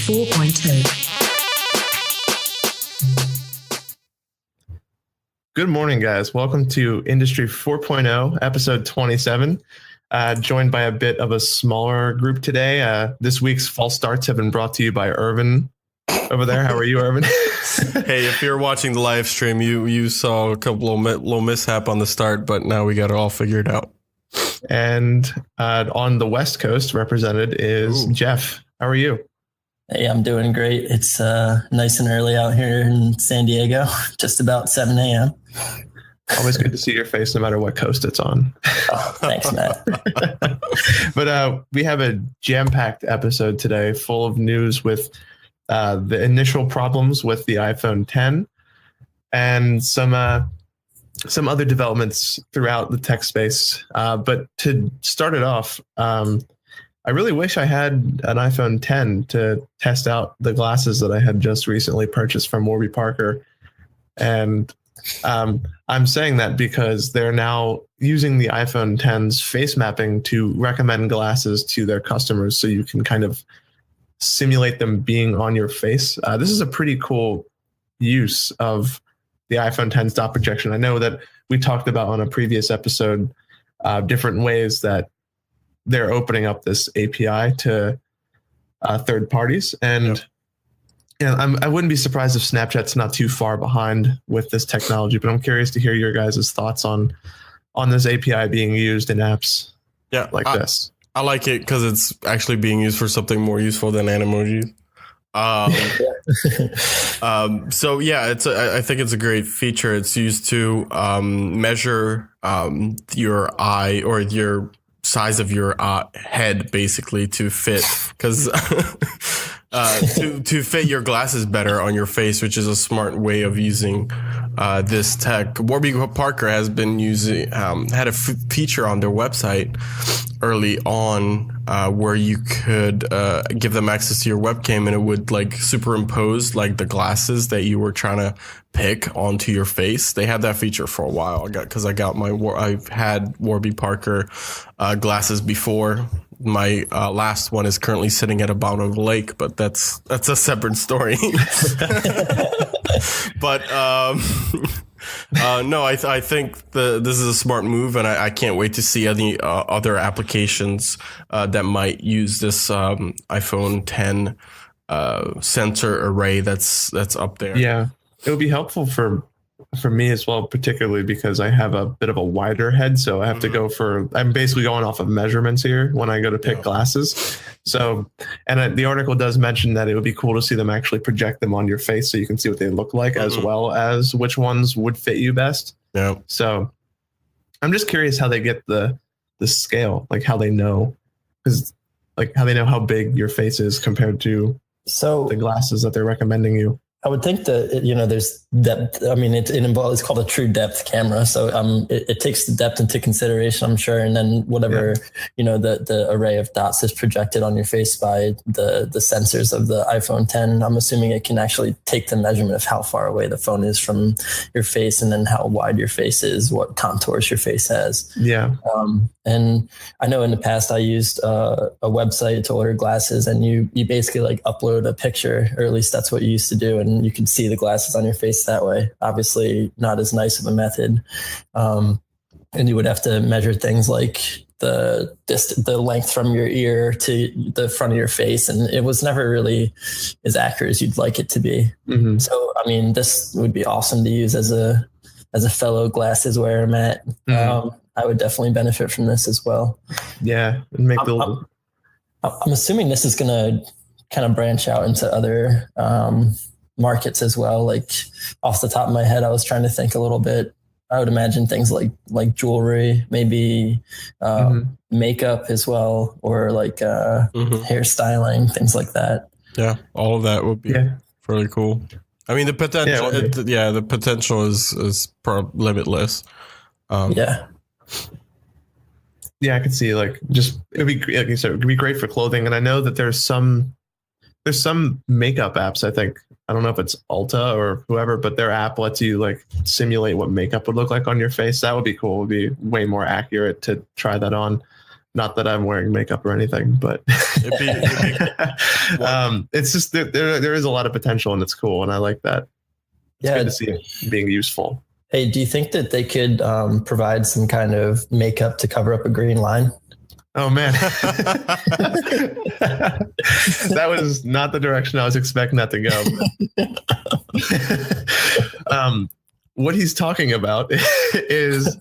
4.0. Good morning, guys. Welcome to Industry 4.0, episode 27. Joined by a bit of a smaller group today. This week's false starts have been brought to you by Ervin over there. How are you, Ervin? Hey, if you're watching the live stream, you saw a couple of little mishap on the start, but now we got it all figured out. And on the West Coast represented is Jeff. How are you? Hey, I'm doing great. It's nice and early out here in San Diego, just about 7 a.m. Always good to see your face no matter what coast it's on. Oh, thanks, Matt. But we have a jam-packed episode today full of news with the initial problems with the iPhone 10 and some other developments throughout the tech space. But to start it off, I really wish I had an iPhone 10 to test out the glasses that I had just recently purchased from Warby Parker. And I'm saying that because they're now using the iPhone 10's face mapping to recommend glasses to their customers so you can kind of simulate them being on your face. This is a pretty cool use of the iPhone 10's dot projection. I know that we talked about on a previous episode different ways that they're opening up this API to third parties. And I wouldn't be surprised if Snapchat's not too far behind with this technology, but I'm curious to hear your guys' thoughts on this API being used in apps like this. I like it because it's actually being used for something more useful than Animoji. So yeah, I think it's a great feature. It's used to measure your eye or your size of your head, basically, to fit to fit your glasses better on your face, which is a smart way of using this tech. Warby Parker has been using had a feature on their website early on where you could give them access to your webcam, and it would like superimpose like the glasses that you were trying to pick onto your face. They had that feature for a while. I've had Warby Parker glasses before. My last one is currently sitting at the bottom of the lake, but that's a separate story. But no, I think this is a smart move, and I can't wait to see any other applications that might use this iPhone 10 sensor array that's up there. Yeah, it would be helpful for me as well, particularly because I have a bit of a wider head, so I have to go I'm basically going off of measurements here when I go to pick glasses. So, and the article does mention that it would be cool to see them actually project them on your face so you can see what they look like, as well as which ones would fit you best. Yeah. So I'm just curious how they get the scale, like how they know, because like how they know how big your face is compared to the glasses that they're recommending you. I would think that, there's depth. I mean, it's called a true depth camera. So it takes the depth into consideration, I'm sure. And then whatever, the array of dots is projected on your face by the sensors of the iPhone 10, I'm assuming it can actually take the measurement of how far away the phone is from your face, and then how wide your face is, what contours your face has. Yeah. And I know in the past I used a website to order glasses, and you basically like upload a picture, or at least that's what you used to do. And you can see the glasses on your face that way. Obviously not as nice of a method. And you would have to measure things like the length from your ear to the front of your face. And it was never really as accurate as you'd like it to be. Mm-hmm. So, I mean, this would be awesome to use as a fellow glasses wearer, Matt. Mm-hmm. I would definitely benefit from this as well. Yeah. I'm assuming this is going to kind of branch out into other markets as well. Like off the top of my head, I was trying to think a little bit. I would imagine things like jewelry, maybe makeup as well, or like hairstyling, things like that. Yeah, all of that would be fairly cool. I mean, the potential, the potential is limitless. Yeah, I could see like it'd be, like you said, it could be great for clothing. And I know that there's some makeup apps. I think, I don't know if it's Ulta or whoever, but their app lets you like simulate what makeup would look like on your face. That would be cool. It would be way more accurate to try that on. Not that I'm wearing makeup or anything, but it's just there is a lot of potential and it's cool, and I like that. It's good to see it being useful. Hey, do you think that they could provide some kind of makeup to cover up a green line? Oh man, that was not the direction I was expecting that to go. What he's talking about is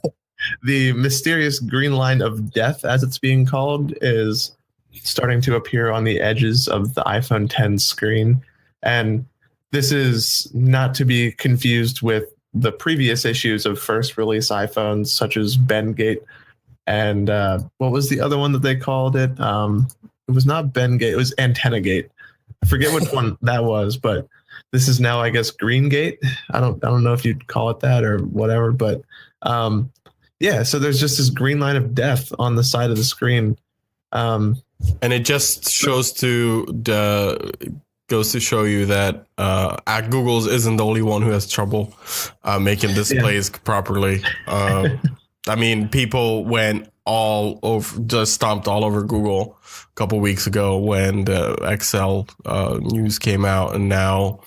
the mysterious green line of death, as it's being called, is starting to appear on the edges of the iPhone 10 screen. And this is not to be confused with the previous issues of first release iPhones, such as Bendgate. And what was the other one that they called it? It was not Bendgate, it was Antenna Gate. I forget which one that was, but this is now, I guess, Greengate. I don't know if you'd call it that or whatever, but yeah, so there's just this green line of death on the side of the screen. And it just goes to show you that Google's isn't the only one who has trouble making displays properly. I mean, people went all over, just stomped all over Google a couple weeks ago when the XL news came out, and now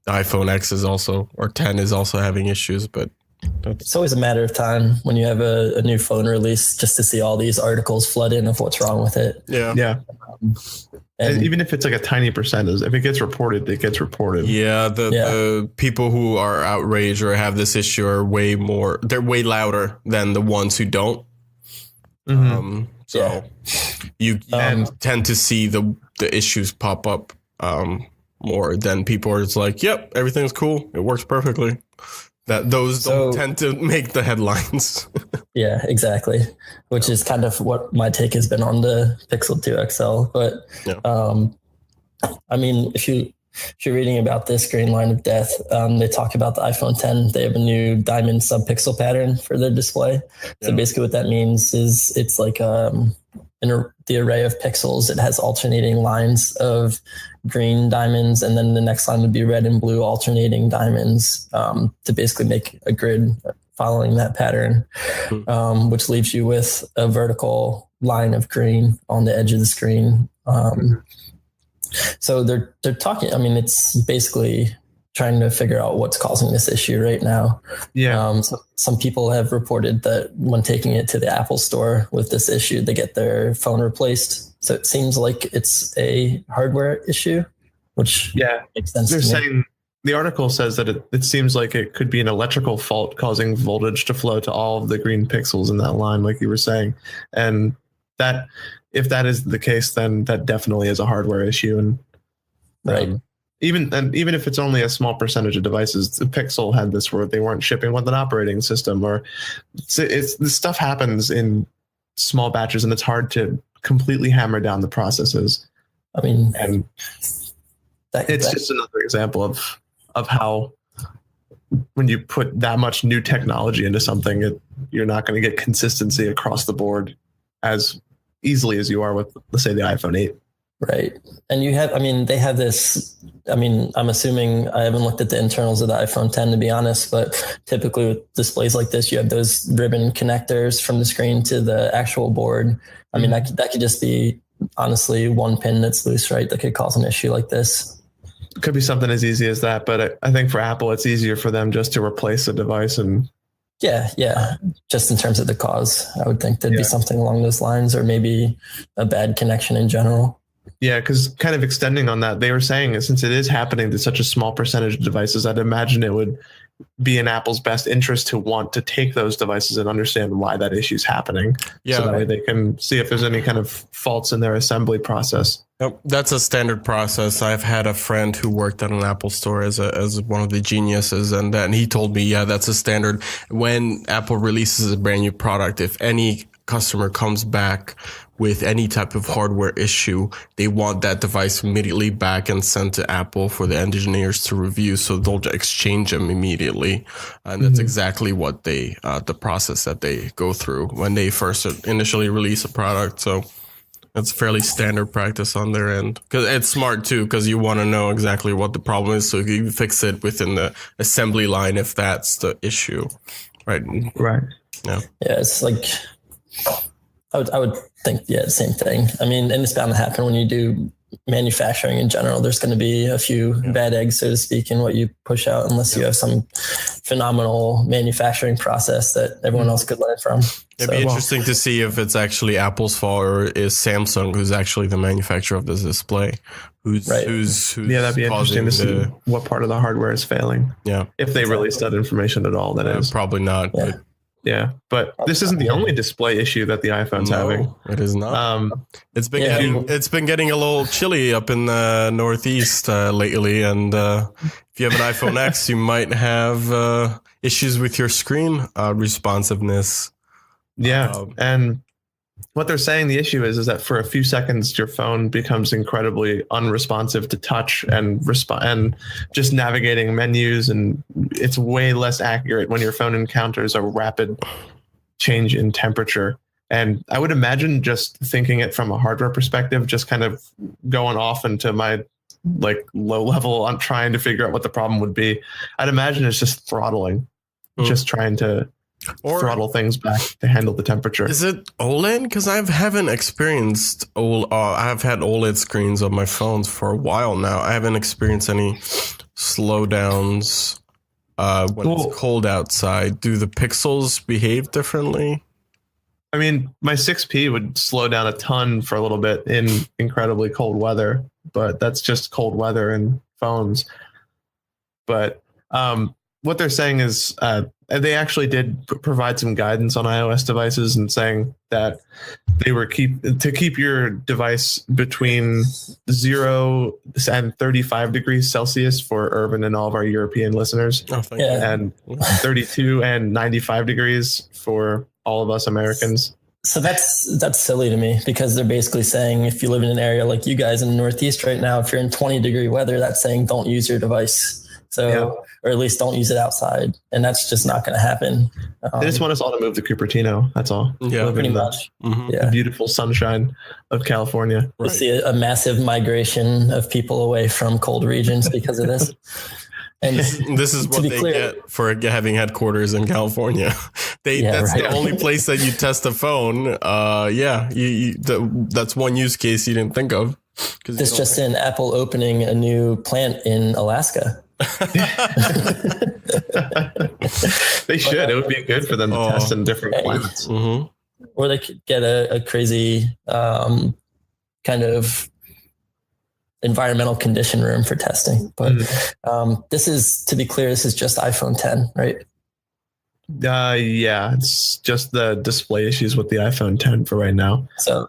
the iPhone X is also, or 10 is also having issues. But it's always a matter of time when you have a new phone release, just to see all these articles flood in of what's wrong with it. Yeah. And even if it's like a tiny percentage, if it gets reported, it gets reported. Yeah, the people who are outraged or have this issue are they're way louder than the ones who don't. Mm-hmm. You tend to see the issues pop up more than people are just like, yep, everything's cool. It works perfectly. Those don't tend to make the headlines. Yeah, exactly. Which is kind of what my take has been on the Pixel 2 XL. But I mean, if you're reading about this green line of death, they talk about the iPhone 10. They have a new diamond subpixel pattern for their display. So basically what that means is it's like the array of pixels. It has alternating lines of green diamonds, and then the next line would be red and blue alternating diamonds to basically make a grid following that pattern, which leaves you with a vertical line of green on the edge of the screen. So they're talking, I mean, it's basically trying to figure out what's causing this issue right now. Yeah. So some people have reported that when taking it to the Apple store with this issue, they get their phone replaced. So it seems like it's a hardware issue, which makes sense. They're saying, the article says that it seems like it could be an electrical fault causing voltage to flow to all of the green pixels in that line, like you were saying. And that, if that is the case, then that definitely is a hardware issue. And right. Even if it's only a small percentage of devices, the Pixel had this where they weren't shipping with an operating system, or this stuff happens in small batches, and it's hard to completely hammer down the processes. I mean, and it's just another example of how when you put that much new technology into something, you're not going to get consistency across the board as easily as you are with, let's say, the iPhone 8. Right. And they have this, I'm assuming, I haven't looked at the internals of the iPhone 10 to be honest, but typically with displays like this, you have those ribbon connectors from the screen to the actual board. I mean, that could just be honestly one pin that's loose, right? That could cause an issue like this. It could be something as easy as that, but I think for Apple, it's easier for them just to replace the device. And yeah. Just in terms of the cause, I would think there'd be something along those lines, or maybe a bad connection in general. Yeah, because kind of extending on that, they were saying that since it is happening to such a small percentage of devices, I'd imagine it would be in Apple's best interest to want to take those devices and understand why that issue is happening. Yeah, so that way they can see if there's any kind of faults in their assembly process. Yep, that's a standard process. I've had a friend who worked at an Apple store as one of the geniuses, and he told me, that's a standard. When Apple releases a brand new product, if any customer comes back with any type of hardware issue, they want that device immediately back and sent to Apple for the engineers to review. So they'll exchange them immediately. And that's exactly what the process that they go through when they first initially release a product. So that's fairly standard practice on their end. Because it's smart too, because you want to know exactly what the problem is. So you fix it within the assembly line if that's the issue. Right. Right. Yeah. Yeah. It's like, I would think, yeah, the same thing. I mean, and it's bound to happen when you do manufacturing in general. There's going to be a few bad eggs, so to speak, in what you push out, unless you have some phenomenal manufacturing process that everyone else could learn from. It'd be interesting to see if it's actually Apple's fault or is Samsung, who's actually the manufacturer of this display, who's that'd be interesting to see what part of the hardware is failing. Yeah, if they release that information at all, that is probably not. Yeah. But this isn't the only display issue that the iPhone's having. It is not. It's been getting a little chilly up in the Northeast lately, and if you have an iPhone X, you might have issues with your screen responsiveness. Yeah, and what they're saying the issue is that for a few seconds your phone becomes incredibly unresponsive to touch and just navigating menus, and it's way less accurate when your phone encounters a rapid change in temperature. And I would imagine, just thinking it from a hardware perspective, just kind of going off into my like low level on trying to figure out what the problem would be, I'd imagine it's just throttling, just trying to throttle things back to handle the temperature. Is it OLED? Because I haven't experienced I've had OLED screens on my phones for a while now. I haven't experienced any slowdowns when it's cold outside. Do the pixels behave differently? I mean, my 6P would slow down a ton for a little bit in incredibly cold weather, but that's just cold weather in phones. But what they're saying is they actually did provide some guidance on iOS devices, and saying that they were keep your device between 0 and 35 degrees Celsius for Ervin and all of our European listeners, and 32 and 95 degrees for all of us Americans. So that's silly to me, because they're basically saying if you live in an area like you guys in the Northeast right now, if you're in 20-degree weather, that's saying don't use your device. So, or at least don't use it outside. And that's just not going to happen. They just want us all to move to Cupertino. That's all. Yeah, pretty much. The beautiful sunshine of California. We'll see a massive migration of people away from cold regions because of this. And this is what they get for having headquarters in California. That's the only place that you test a phone. That's one use case you didn't think of. This just in, Apple opening a new plant in Alaska. They should. It would be good for them to test in different climates. Or they could get a crazy kind of environmental condition room for testing. But this is, to be clear, this is just iPhone 10, right? It's just the display issues with the iPhone 10 for right now. So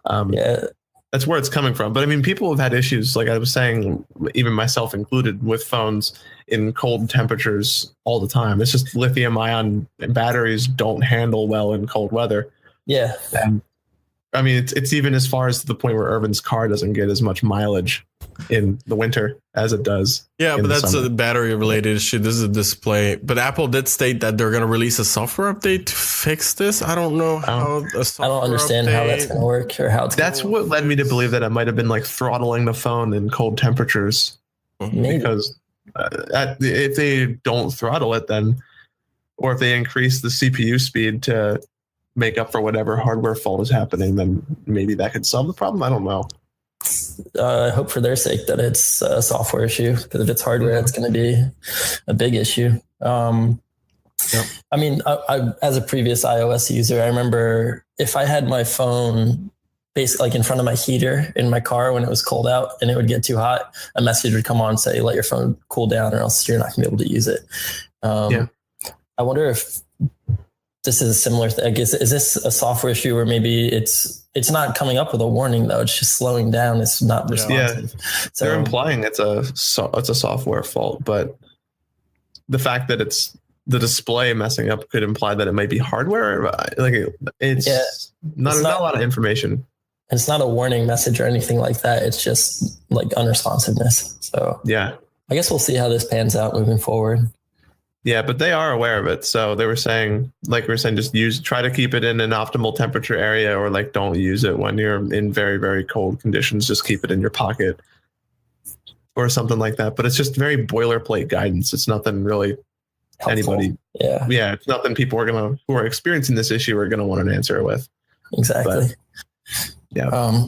that's where it's coming from. But I mean, people have had issues, like I was saying, even myself included, with phones in cold temperatures all the time. It's just lithium ion batteries don't handle well in cold weather. Yeah. And I mean, it's even as far as to the point where Ervin's car doesn't get as much mileage in the winter as it does. Yeah, but that's a battery related issue. This is a display. But Apple did state that they're going to release a software update to fix this. I don't know how a software I don't understand how that's going to work or how it's That's what led me to believe that it might have been like throttling the phone in cold temperatures. Maybe. Because if they don't throttle it, then, or if they increase the CPU speed to make up for whatever hardware fault is happening, then maybe that could solve the problem. I don't know. I hope for their sake that it's a software issue, because if it's hardware, it's going to be a big issue. I mean, I, as a previous iOS user, I remember if I had my phone basically like in front of my heater in my car when it was cold out and it would get too hot, a message would come on and say, let your phone cool down or else you're not going to be able to use it. I wonder if this is a similar thing. I guess, is this a software issue where maybe it's not coming up with a warning though? It's just slowing down. It's not responsive. Yeah. So they're implying it's a software fault, but the fact that it's the display messing up could imply that it might be hardware. Like it's not a lot of information. It's not a warning message or anything like that. It's just like unresponsiveness. So yeah, I guess we'll see how this pans out moving forward. Yeah, but they are aware of it. So they were saying, like we were saying, just try to keep it in an optimal temperature area, or like don't use it when you're in very, very cold conditions. Just keep it in your pocket or something like that. But it's just very boilerplate guidance. It's nothing really helpful. Anybody. Yeah. It's nothing people who are experiencing this issue are going to want an answer with. exactly. Yeah.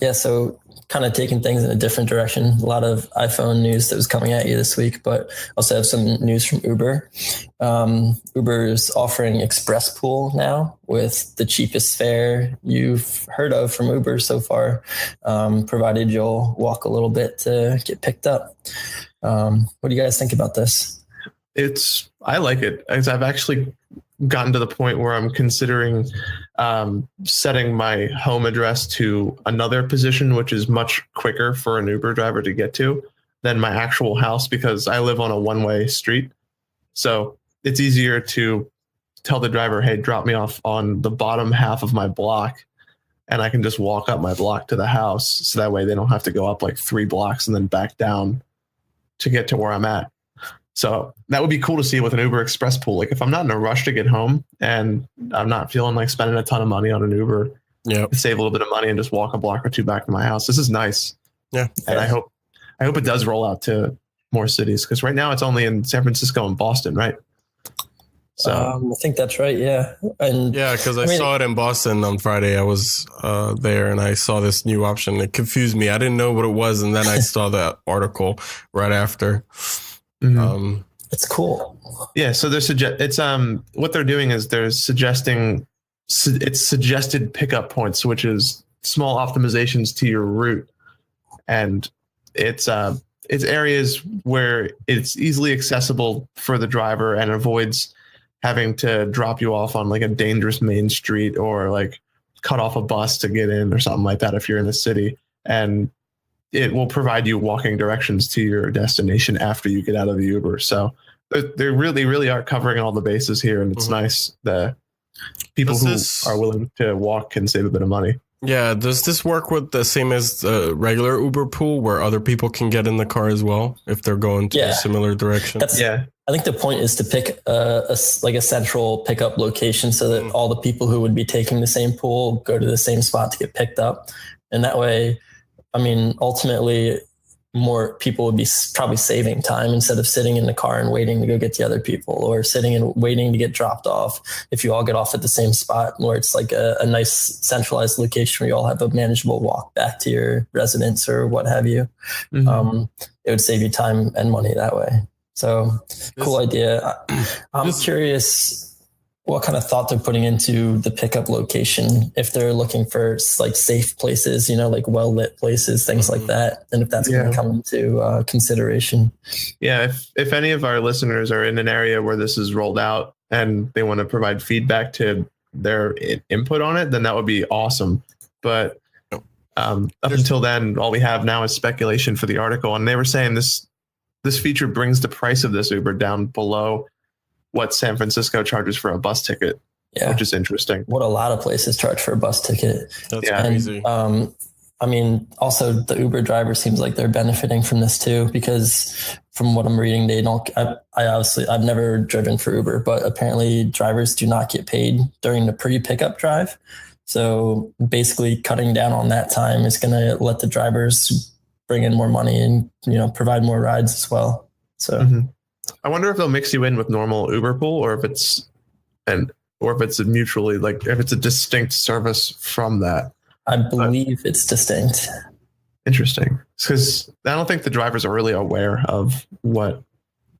Yeah. So kind of taking things in a different direction. A lot of iPhone news that was coming at you this week, but also have some news from Uber. Uber is offering Express Pool now with the cheapest fare you've heard of from Uber so far, provided you'll walk a little bit to get picked up. What do you guys think about this? I like it, as I've actually gotten to the point where I'm considering setting my home address to another position, which is much quicker for an Uber driver to get to than my actual house, because I live on a one-way street. So it's easier to tell the driver, hey, drop me off on the bottom half of my block, and I can just walk up my block to the house. So that way they don't have to go up like 3 blocks and then back down to get to where I'm at. So that would be cool to see with an Uber Express Pool. Like if I'm not in a rush to get home and I'm not feeling like spending a ton of money on an Uber, save a little bit of money and just walk a block or 2 back to my house. This is nice. Yeah. And I hope it does roll out to more cities, because right now it's only in San Francisco and Boston, right? So I think that's right. Yeah. And because I saw it in Boston on Friday. I was there and I saw this new option. It confused me. I didn't know what it was. And then I saw that article right after. Mm-hmm. It's cool. Yeah. So what they're doing is they're suggesting it's suggested pickup points, which is small optimizations to your route. And it's areas where it's easily accessible for the driver and avoids having to drop you off on like a dangerous main street or like cut off a bus to get in or something like that if you're in the city. And it will provide you walking directions to your destination after you get out of the Uber. So they really are covering all the bases here. And it's nice that people who are willing to walk can save a bit of money. Yeah. Does this work with the same as the regular Uber pool where other people can get in the car as well if they're going to a similar direction? I think the point is to pick a central pickup location so that all the people who would be taking the same pool go to the same spot to get picked up. And that way, I mean, ultimately, more people would be probably saving time instead of sitting in the car and waiting to go get the other people, or sitting and waiting to get dropped off. If you all get off at the same spot, where it's like a nice centralized location where you all have a manageable walk back to your residence or what have you, it would save you time and money that way. So cool idea. I'm curious what kind of thought they're putting into the pickup location, if they're looking for like safe places, like well-lit places, things like that. And if that's going to come into consideration. Yeah. If any of our listeners are in an area where this is rolled out and they want to provide feedback to their input on it, then that would be awesome. But up until then, all we have now is speculation for the article. And they were saying this feature brings the price of this Uber down below what San Francisco charges for a bus ticket, which is interesting. What a lot of places charge for a bus ticket. That's crazy. I mean, also the Uber driver seems like they're benefiting from this too, because from what I'm reading, they don't, I've never driven for Uber, but apparently drivers do not get paid during the pre-pickup drive. So basically cutting down on that time is going to let the drivers bring in more money and, provide more rides as well. So I wonder if they'll mix you in with normal Uber pool, or if it's mutually, like if it's a distinct service from that. I believe it's distinct. Interesting. Because I don't think the drivers are really aware of what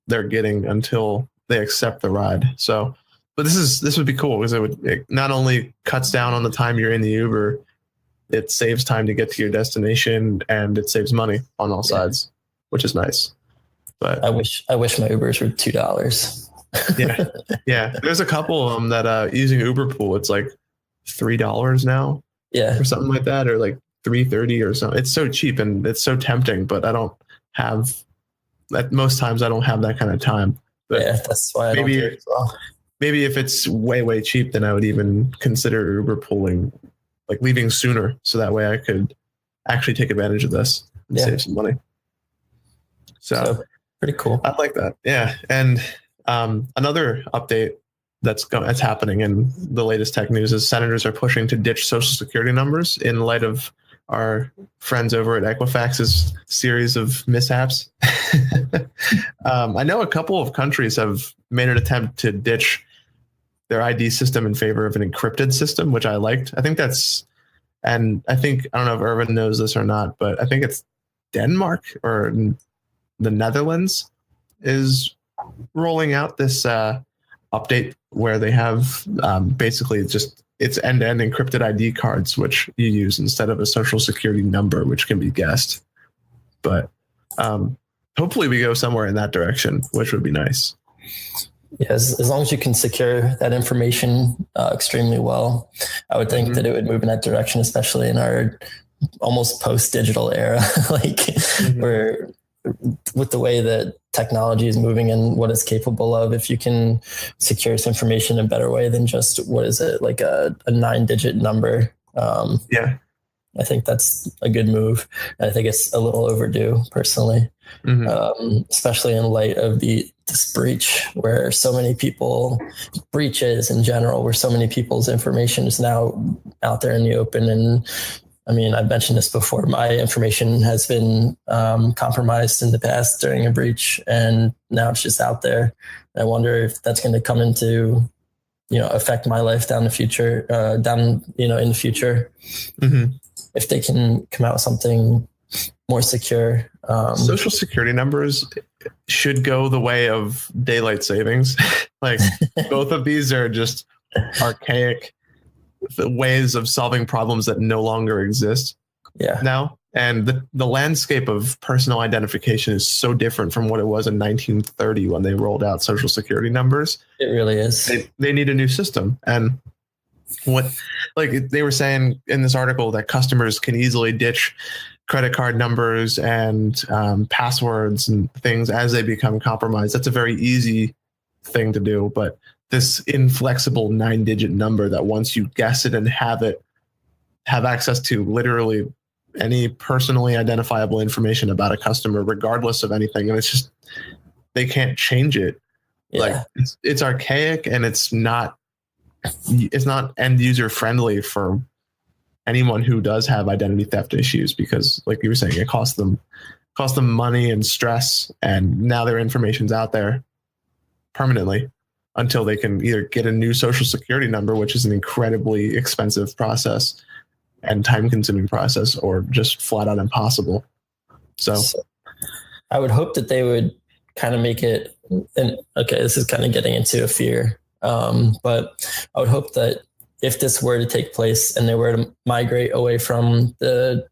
they're getting until they accept the ride. So, but this would be cool, because it not only cuts down on the time you're in the Uber, it saves time to get to your destination, and it saves money on all sides, which is nice. But I wish my Ubers were $2. Yeah. There's a couple of them that using Uber Pool, it's like $3 now, or something like that, or like $3.30 or something. It's so cheap and it's so tempting, but I don't have that. Most times I don't have that kind of time. But that's why I don't do it as well. Maybe if it's way cheap, then I would even consider Uber pooling, like leaving sooner, so that way I could actually take advantage of this and save some money. So pretty cool. I like that. Yeah. And another update that's happening in the latest tech news is senators are pushing to ditch social security numbers in light of our friends over at Equifax's series of mishaps. I know a couple of countries have made an attempt to ditch their ID system in favor of an encrypted system, which I liked. I think I don't know if Ervin knows this or not, but I think it's Denmark or the Netherlands is rolling out this update where they have basically just it's end-to-end encrypted ID cards, which you use instead of a social security number, which can be guessed. But hopefully we go somewhere in that direction, which would be nice. Yeah, as long as you can secure that information extremely well, I would think that it would move in that direction, especially in our almost post-digital era, where with the way that technology is moving and what it's capable of, if you can secure this information in a better way than just, what is it, like a 9-digit number. I think that's a good move. I think it's a little overdue personally, especially in light of this breach where so many people breaches in general, where so many people's information is now out there in the open. And I mean, I've mentioned this before. My information has been compromised in the past during a breach, and now it's just out there. I wonder if that's going to come into, affect my life in the future. If they can come out with something more secure. Social security numbers should go the way of daylight savings. Like both of these are just archaic ways of solving problems that no longer exist now. And the landscape of personal identification is so different from what it was in 1930 when they rolled out social security numbers. It really is. They need a new system. And they were saying in this article that customers can easily ditch credit card numbers and passwords and things as they become compromised. That's a very easy thing to do, but this inflexible 9-digit number that once you guess it and have access to literally any personally identifiable information about a customer, regardless of anything. And it's just, they can't change it. Yeah. Like it's archaic and it's not end user friendly for anyone who does have identity theft issues, because like you were saying, it costs them money and stress. And now their information's out there permanently until they can either get a new social security number, which is an incredibly expensive process and time-consuming process, or just flat out impossible. So I would hope that they would kind of make it, and okay, this is kind of getting into a fear, but I would hope that if this were to take place and they were to migrate away from the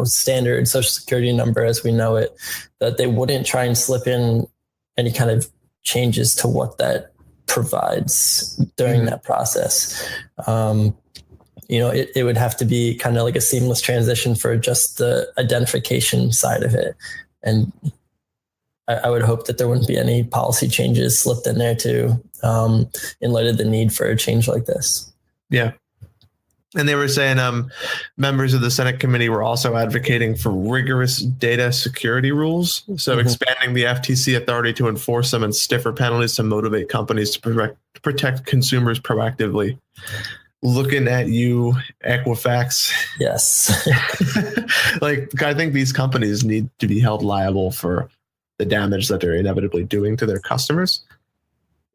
standard social security number as we know it, that they wouldn't try and slip in any kind of changes to what that provides during that process. It would have to be kind of like a seamless transition for just the identification side of it. And I would hope that there wouldn't be any policy changes slipped in there too, in light of the need for a change like this. Yeah. And they were saying members of the Senate committee were also advocating for rigorous data security rules. So expanding the FTC authority to enforce them and stiffer penalties to motivate companies to protect consumers proactively. Looking at you, Equifax. Yes. I think these companies need to be held liable for the damage that they're inevitably doing to their customers.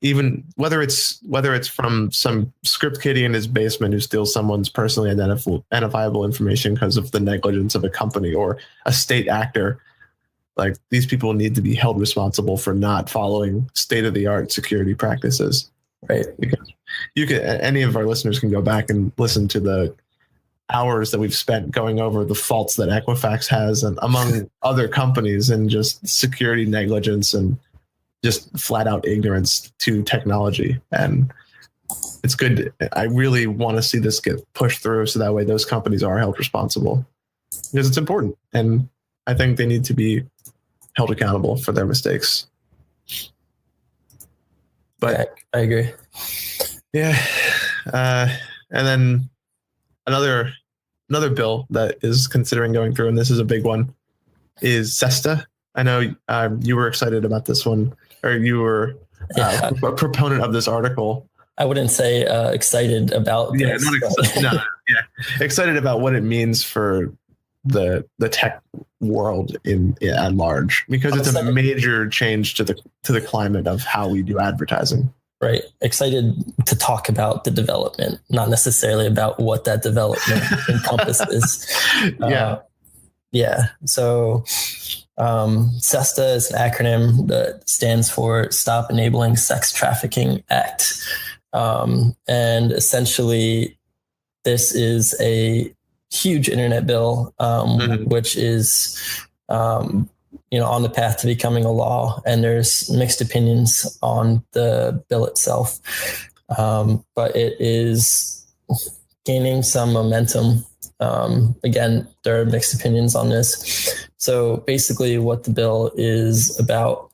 Even whether it's from some script kiddie in his basement who steals someone's personally identifiable information because of the negligence of a company, or a state actor, like these people need to be held responsible for not following state-of-the-art security practices. Right. Because any of our listeners can go back and listen to the hours that we've spent going over the faults that Equifax has, and among other companies, and just security negligence and just flat out ignorance to technology. And it's good. I really want to see this get pushed through so that way those companies are held responsible, because it's important. And I think they need to be held accountable for their mistakes. But yeah, I agree. Yeah. And then another bill that is considering going through, and this is a big one, is SESTA. I know you were excited about this one, or you were a proponent of this article. I wouldn't say excited about this. Excited about what it means for the tech world at large, because it's a major change to the climate of how we do advertising. Right. Excited to talk about the development, not necessarily about what that development encompasses. Yeah. So SESTA is an acronym that stands for Stop Enabling Sex Trafficking Act. And essentially, this is a huge internet bill, which is on the path to becoming a law, and there's mixed opinions on the bill itself. But it is gaining some momentum. Again, there are mixed opinions on this. So basically what the bill is about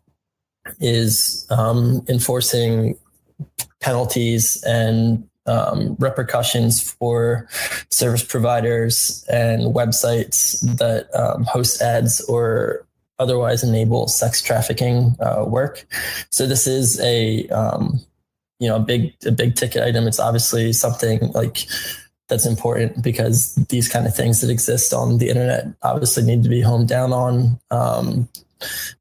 is enforcing penalties and repercussions for service providers and websites that host ads or otherwise enable sex trafficking work. So this is a big ticket item. It's obviously something like that's important because these kind of things that exist on the internet obviously need to be honed down on.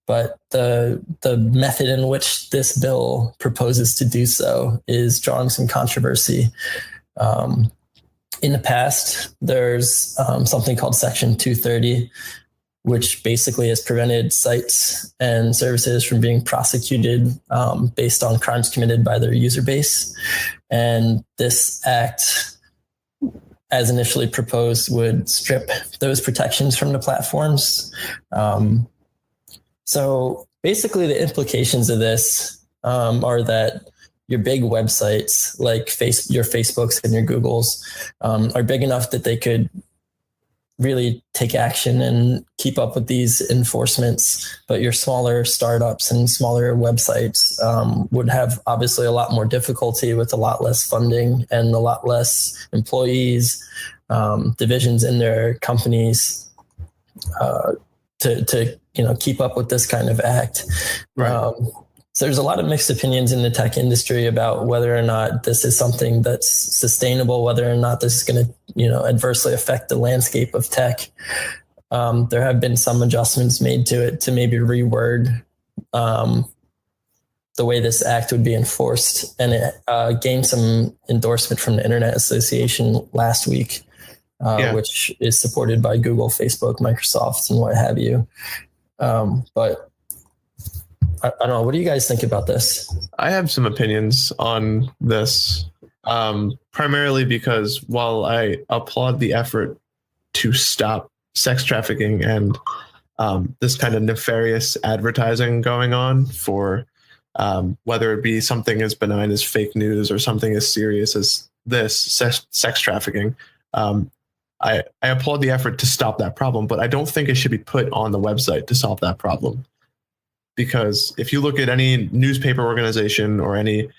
But the method in which this bill proposes to do so is drawing some controversy. In the past, there's something called Section 230, which basically has prevented sites and services from being prosecuted based on crimes committed by their user base. And this act, as initially proposed, would strip those protections from the platforms. So basically the implications of this are that your big websites like your Facebooks and your Googles are big enough that they could really take action and keep up with these enforcements. But your smaller startups and smaller websites would have obviously a lot more difficulty with a lot less funding and a lot less employees, divisions in their companies to keep up with this kind of act. Right. So there's a lot of mixed opinions in the tech industry about whether or not this is something that's sustainable, whether or not this is going to, adversely affect the landscape of tech. There have been some adjustments made to it to maybe reword the way this act would be enforced. And it gained some endorsement from the Internet Association last week, which is supported by Google, Facebook, Microsoft, and what have you. But I don't know. What do you guys think about this? I have some opinions on this, primarily because while I applaud the effort to stop sex trafficking and this kind of nefarious advertising going on for whether it be something as benign as fake news or something as serious as this sex trafficking, I applaud the effort to stop that problem, but I don't think it should be put on the website to solve that problem. Because if you look at any newspaper organization or any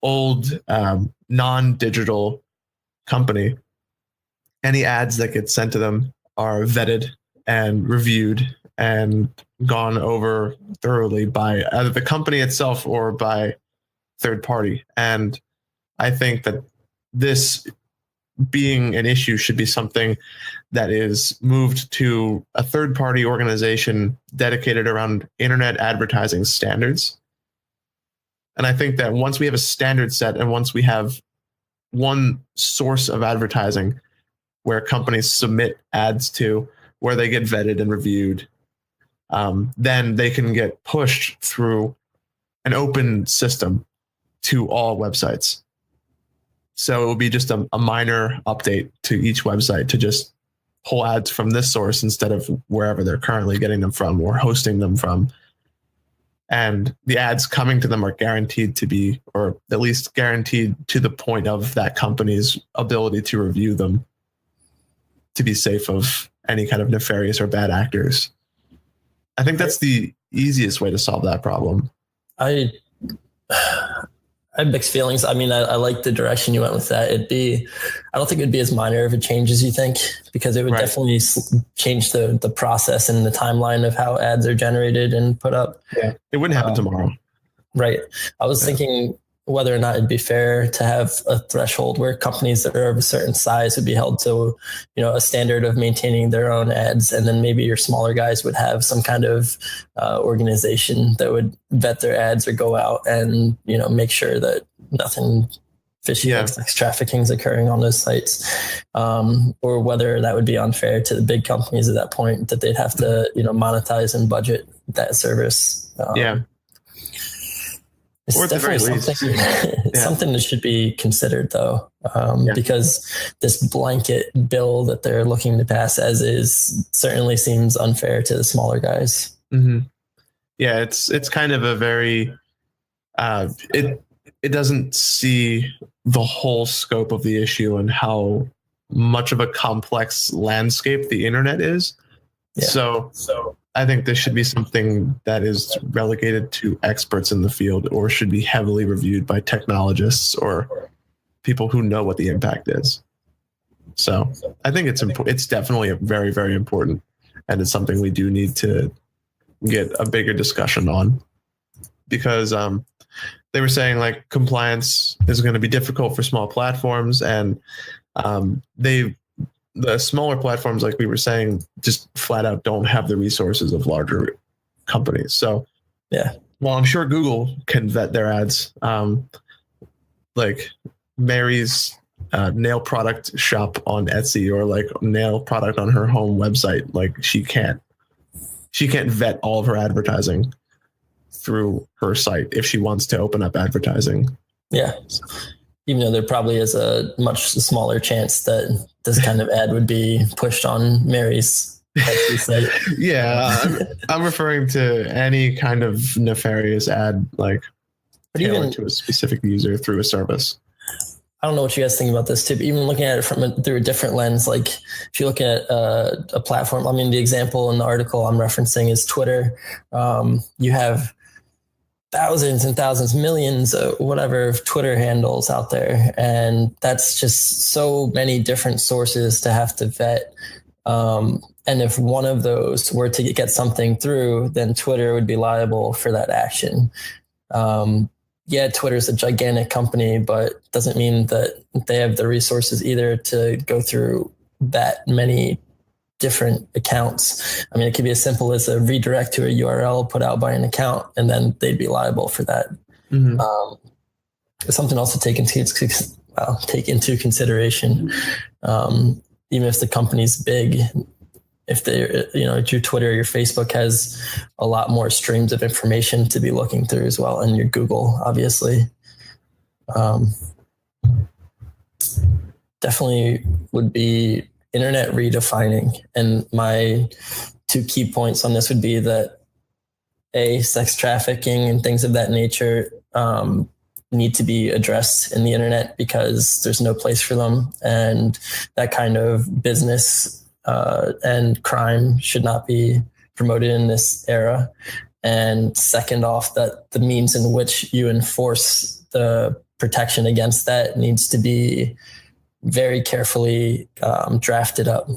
old non-digital company, any ads that get sent to them are vetted and reviewed and gone over thoroughly by either the company itself or by third party. And I think that this being an issue should be something that is moved to a third-party organization dedicated around internet advertising standards. And I think that once we have a standard set and once we have one source of advertising where companies submit ads to, where they get vetted and reviewed, then they can get pushed through an open system to all websites. So it will be just a minor update to each website to just pull ads from this source instead of wherever they're currently getting them from or hosting them from. And the ads coming to them are guaranteed to be, or at least guaranteed to the point of that company's ability to review them to be safe of any kind of nefarious or bad actors. I think that's the easiest way to solve that problem. I have mixed feelings. I mean, I like the direction you went with that. I don't think it'd be as minor of a change as you think, because it would definitely change the process and the timeline of how ads are generated and put up. Yeah, it wouldn't happen tomorrow. Right. I was thinking whether or not it'd be fair to have a threshold where companies that are of a certain size would be held to, a standard of maintaining their own ads. And then maybe your smaller guys would have some kind of organization that would vet their ads or go out and, make sure that nothing fishy like sex trafficking is occurring on those sites, or whether that would be unfair to the big companies at that point, that they'd have to, monetize and budget that service. It's definitely something that should be considered, though, because this blanket bill that they're looking to pass as is certainly seems unfair to the smaller guys. Mm-hmm. Yeah, it's kind of a very it doesn't see the whole scope of the issue and how much of a complex landscape the internet is. Yeah. So I think this should be something that is relegated to experts in the field, or should be heavily reviewed by technologists or people who know what the impact is. So I think it's definitely very, very important, and it's something we do need to get a bigger discussion on, because they were saying like compliance is going to be difficult for small platforms, and the smaller platforms, like we were saying, just flat out don't have the resources of larger companies. So, well, I'm sure Google can vet their ads. Like Mary's nail product shop on Etsy, or like nail product on her home website, like she can't vet all of her advertising through her site if she wants to open up advertising. Yeah. Even though there probably is a much smaller chance that this kind of ad would be pushed on Mary's site. Yeah, I'm referring to any kind of nefarious ad, like tailored to a specific user through a service. I don't know what you guys think about this too, but even looking at it through a different lens, like if you look at a platform, I mean, the example in the article I'm referencing is Twitter. You have thousands and thousands, millions, whatever Twitter handles out there. And that's just so many different sources to have to vet. And if one of those were to get something through, then Twitter would be liable for that action. Twitter's a gigantic company, but doesn't mean that they have the resources either to go through that many different accounts. I mean, it could be as simple as a redirect to a URL put out by an account, and then they'd be liable for that. Mm-hmm. Something else to take into consideration. Even if the company's big, if they're, your Twitter or your Facebook has a lot more streams of information to be looking through as well, and your Google, obviously. Definitely would be internet redefining. And my two key points on this would be that sex trafficking and things of that nature need to be addressed in the internet, because there's no place for them, and that kind of business and crime should not be promoted in this era. And second off, that the means in which you enforce the protection against that needs to be very carefully drafted up,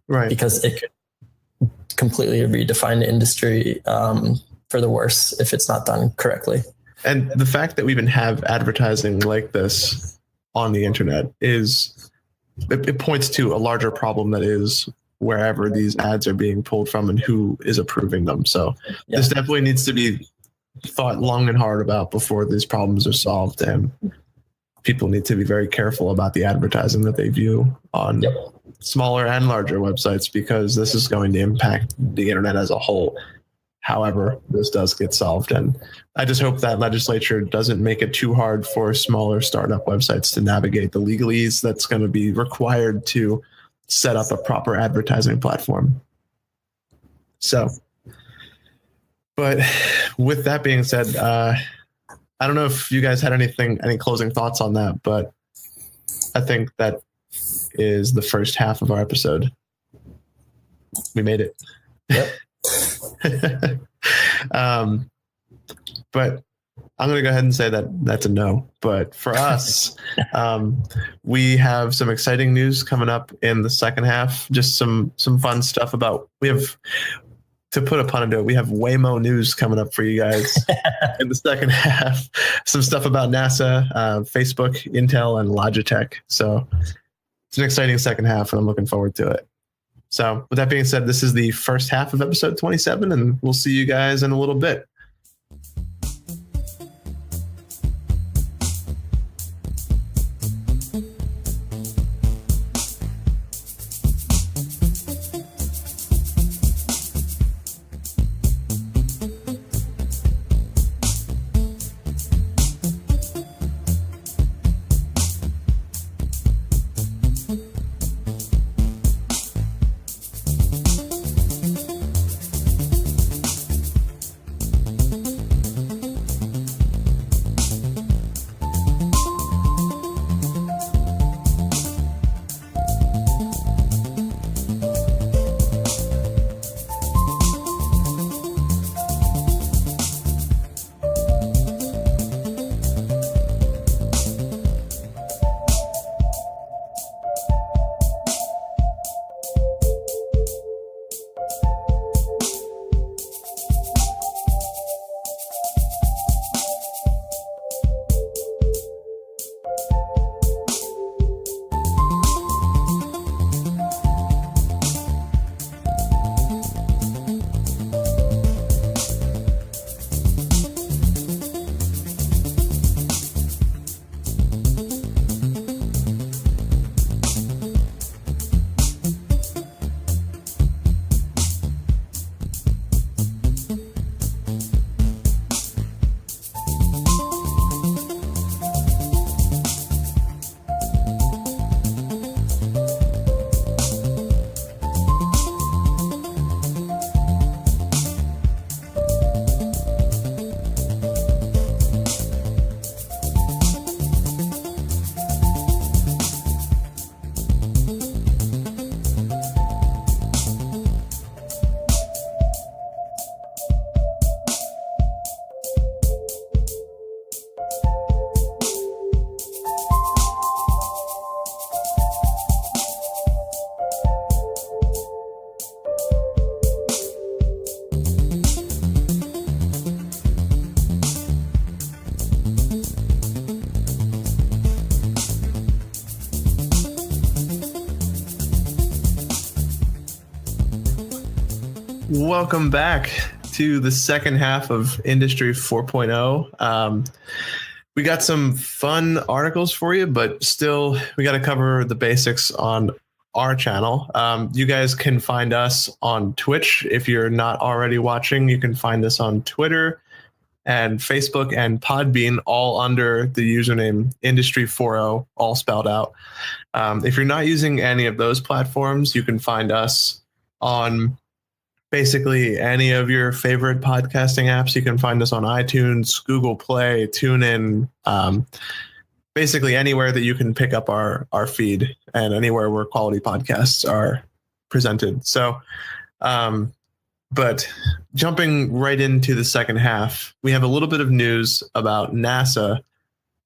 right? Because it could completely redefine the industry for the worse if it's not done correctly. And the fact that we even have advertising like this on the internet it points to a larger problem, that is wherever these ads are being pulled from and who is approving them. So this definitely needs to be thought long and hard about before these problems are solved, and people need to be very careful about the advertising that they view on smaller and larger websites, because this is going to impact the internet as a whole. However, this does get solved, and I just hope that legislature doesn't make it too hard for smaller startup websites to navigate the legalese that's going to be required to set up a proper advertising platform. So, but with that being said, I don't know if you guys had any closing thoughts on that, but I think that is the first half of our episode. We made it. Yep. But I'm going to go ahead and say that that's a no. But for us, we have some exciting news coming up in the second half. Just some fun stuff we have to put a pun into it, we have Waymo news coming up for you guys in the second half. Some stuff about NASA, Facebook, Intel, and Logitech. So it's an exciting second half, and I'm looking forward to it. So with that being said, this is the first half of episode 27, and we'll see you guys in a little bit. Welcome back to the second half of Industry 4.0. We got some fun articles for you, but still we got to cover the basics on our channel. You guys can find us on Twitch. If you're not already watching, you can find us on Twitter and Facebook and Podbean, all under the username Industry40, all spelled out. If you're not using any of those platforms, you can find us on basically any of your favorite podcasting apps. You can find us on iTunes, Google Play, TuneIn, basically anywhere that you can pick up our feed and anywhere where quality podcasts are presented. So, but jumping right into the second half, we have a little bit of news about NASA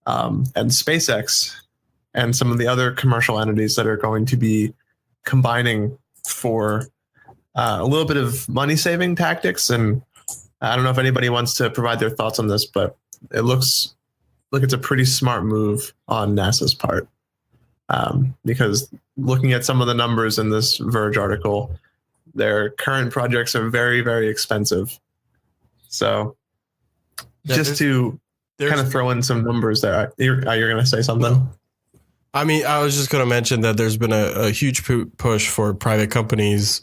and SpaceX and some of the other commercial entities that are going to be combining for a little bit of money-saving tactics. And I don't know if anybody wants to provide their thoughts on this, but it looks like it's a pretty smart move on NASA's part. Because looking at some of the numbers in this Verge article, their current projects are very, very expensive. So just to kind of throw in some numbers there, you're going to say something? I mean, I was just going to mention that there's been a huge push for private companies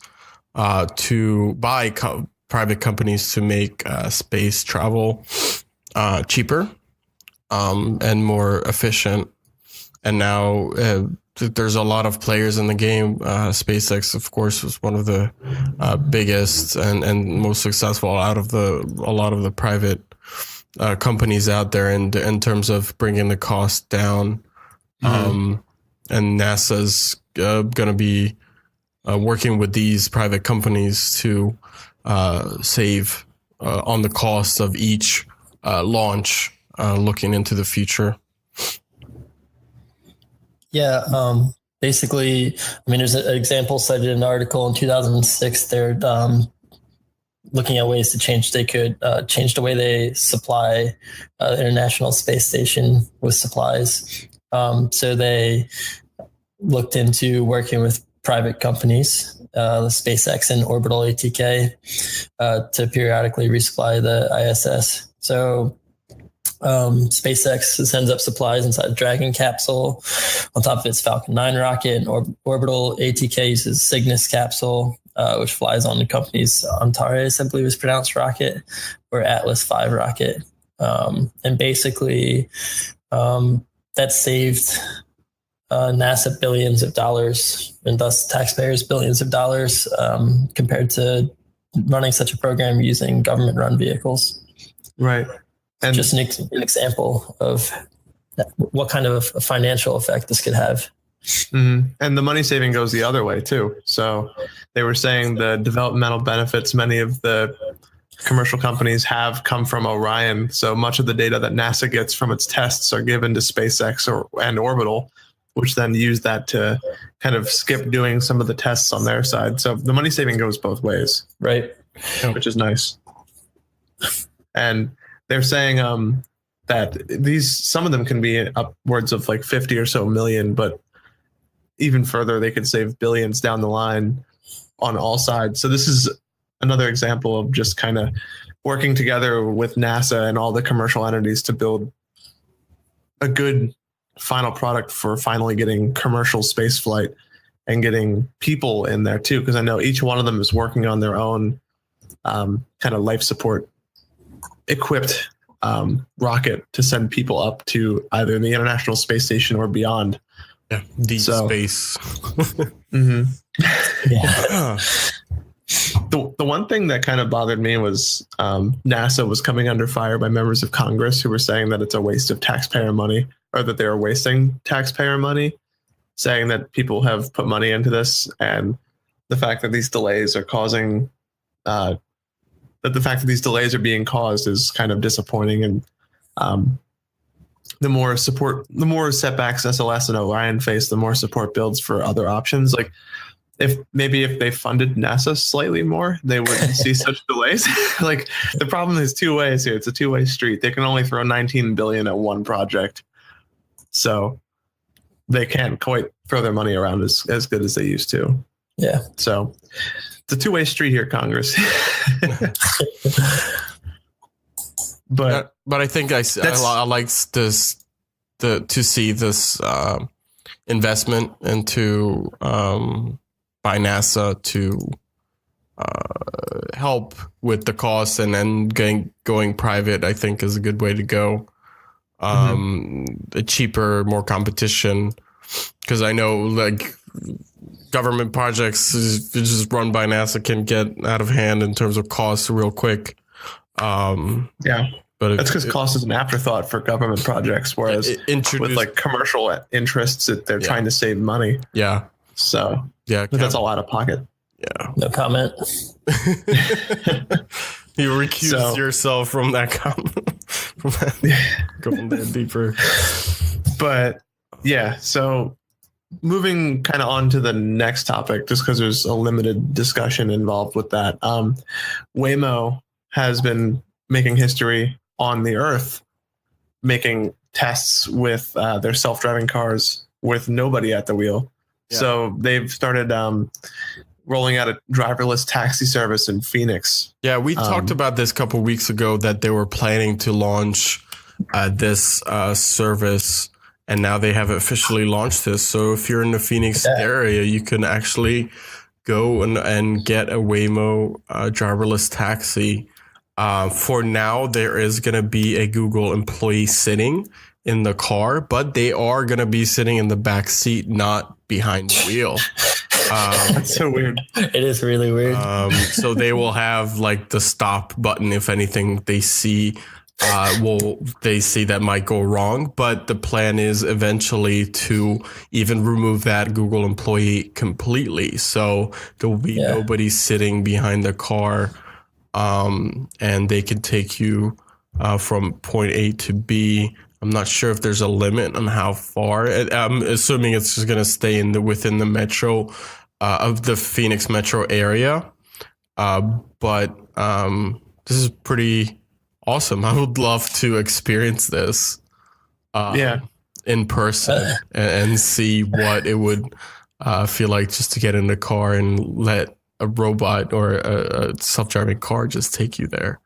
to buy private companies to make space travel cheaper and more efficient. And now there's a lot of players in the game. SpaceX, of course, was one of the biggest and most successful out of a lot of the private companies out there in terms of bringing the cost down. And NASA's going to be working with these private companies to save on the cost of each launch, looking into the future. Yeah, basically, I mean, there's an example cited in an article in 2006. They're looking at ways to change. They could change the way they supply the International Space Station with supplies. So they looked into working with private companies, SpaceX and Orbital ATK, to periodically resupply the ISS. So SpaceX sends up supplies inside the Dragon capsule on top of its Falcon 9 rocket, and Orbital ATK uses Cygnus capsule, which flies on the company's Antares, I believe is pronounced, rocket, or Atlas V rocket. And basically that saved NASA billions of dollars, and thus taxpayers billions of dollars, compared to running such a program using government-run vehicles. Right. And just an example of what kind of a financial effect this could have. Mm-hmm. And the money saving goes the other way too. So they were saying the developmental benefits many of the commercial companies have come from Orion. So much of the data that NASA gets from its tests are given to SpaceX and Orbital, which then use that to kind of skip doing some of the tests on their side. So the money saving goes both ways. Right. Which is nice. And they're saying that some of them can be upwards of like 50 or so million, but even further, they could save billions down the line on all sides. So this is another example of just kind of working together with NASA and all the commercial entities to build a good final product for finally getting commercial space flight and getting people in there too. Because I know each one of them is working on their own kind of life support equipped rocket to send people up to either the International Space Station or beyond. Yeah, deep space. Mm-hmm. Yeah. The one thing that kind of bothered me was NASA was coming under fire by members of Congress who were saying that it's a waste of taxpayer money, or that they were wasting taxpayer money, saying that people have put money into this, and the fact that these delays are causing the fact that these delays are being caused is kind of disappointing. And the more setbacks SLS and Orion face, the more support builds for other options. Like if they funded NASA slightly more, they wouldn't see such delays. Like the problem is two ways here. It's a two-way street. They can only throw 19 billion at one project. So they can't quite throw their money around as good as they used to. Yeah. So it's a two-way street here, Congress. But I think I like this to see this investment into by NASA to help with the costs, and then going private. I think is a good way to go. A cheaper, more competition, because I know like government projects just run by NASA can get out of hand in terms of costs real quick. Yeah, but that's because cost is an afterthought for government projects, whereas with like commercial interests, they're trying to save money. Yeah. So but that's all out of pocket. Yeah. No comment. You recuse yourself from that comment. Going there deeper. But yeah, so moving kind of on to the next topic, just because there's a limited discussion involved with that. Waymo has been making history on the Earth, making tests with their self-driving cars with nobody at the wheel. Yeah. So they've started rolling out a driverless taxi service in Phoenix. Yeah, we talked about this a couple of weeks ago, that they were planning to launch this service, and now they have officially launched this. So if you're in the Phoenix area, you can actually go and get a Waymo driverless taxi. For now, there is going to be a Google employee sitting in the car, but they are going to be sitting in the back seat, not behind the wheel. That's so weird. It is really weird. So they will have like the stop button if anything they see that might go wrong. But the plan is eventually to even remove that Google employee completely. So there will be nobody sitting behind the car, and they can take you from point A to B. I'm not sure if there's a limit on how far. I'm assuming it's just going to stay within the metro of the Phoenix metro area. But This is pretty awesome. I would love to experience this in person and see what it would feel like just to get in the car and let a robot or a self-driving car just take you there.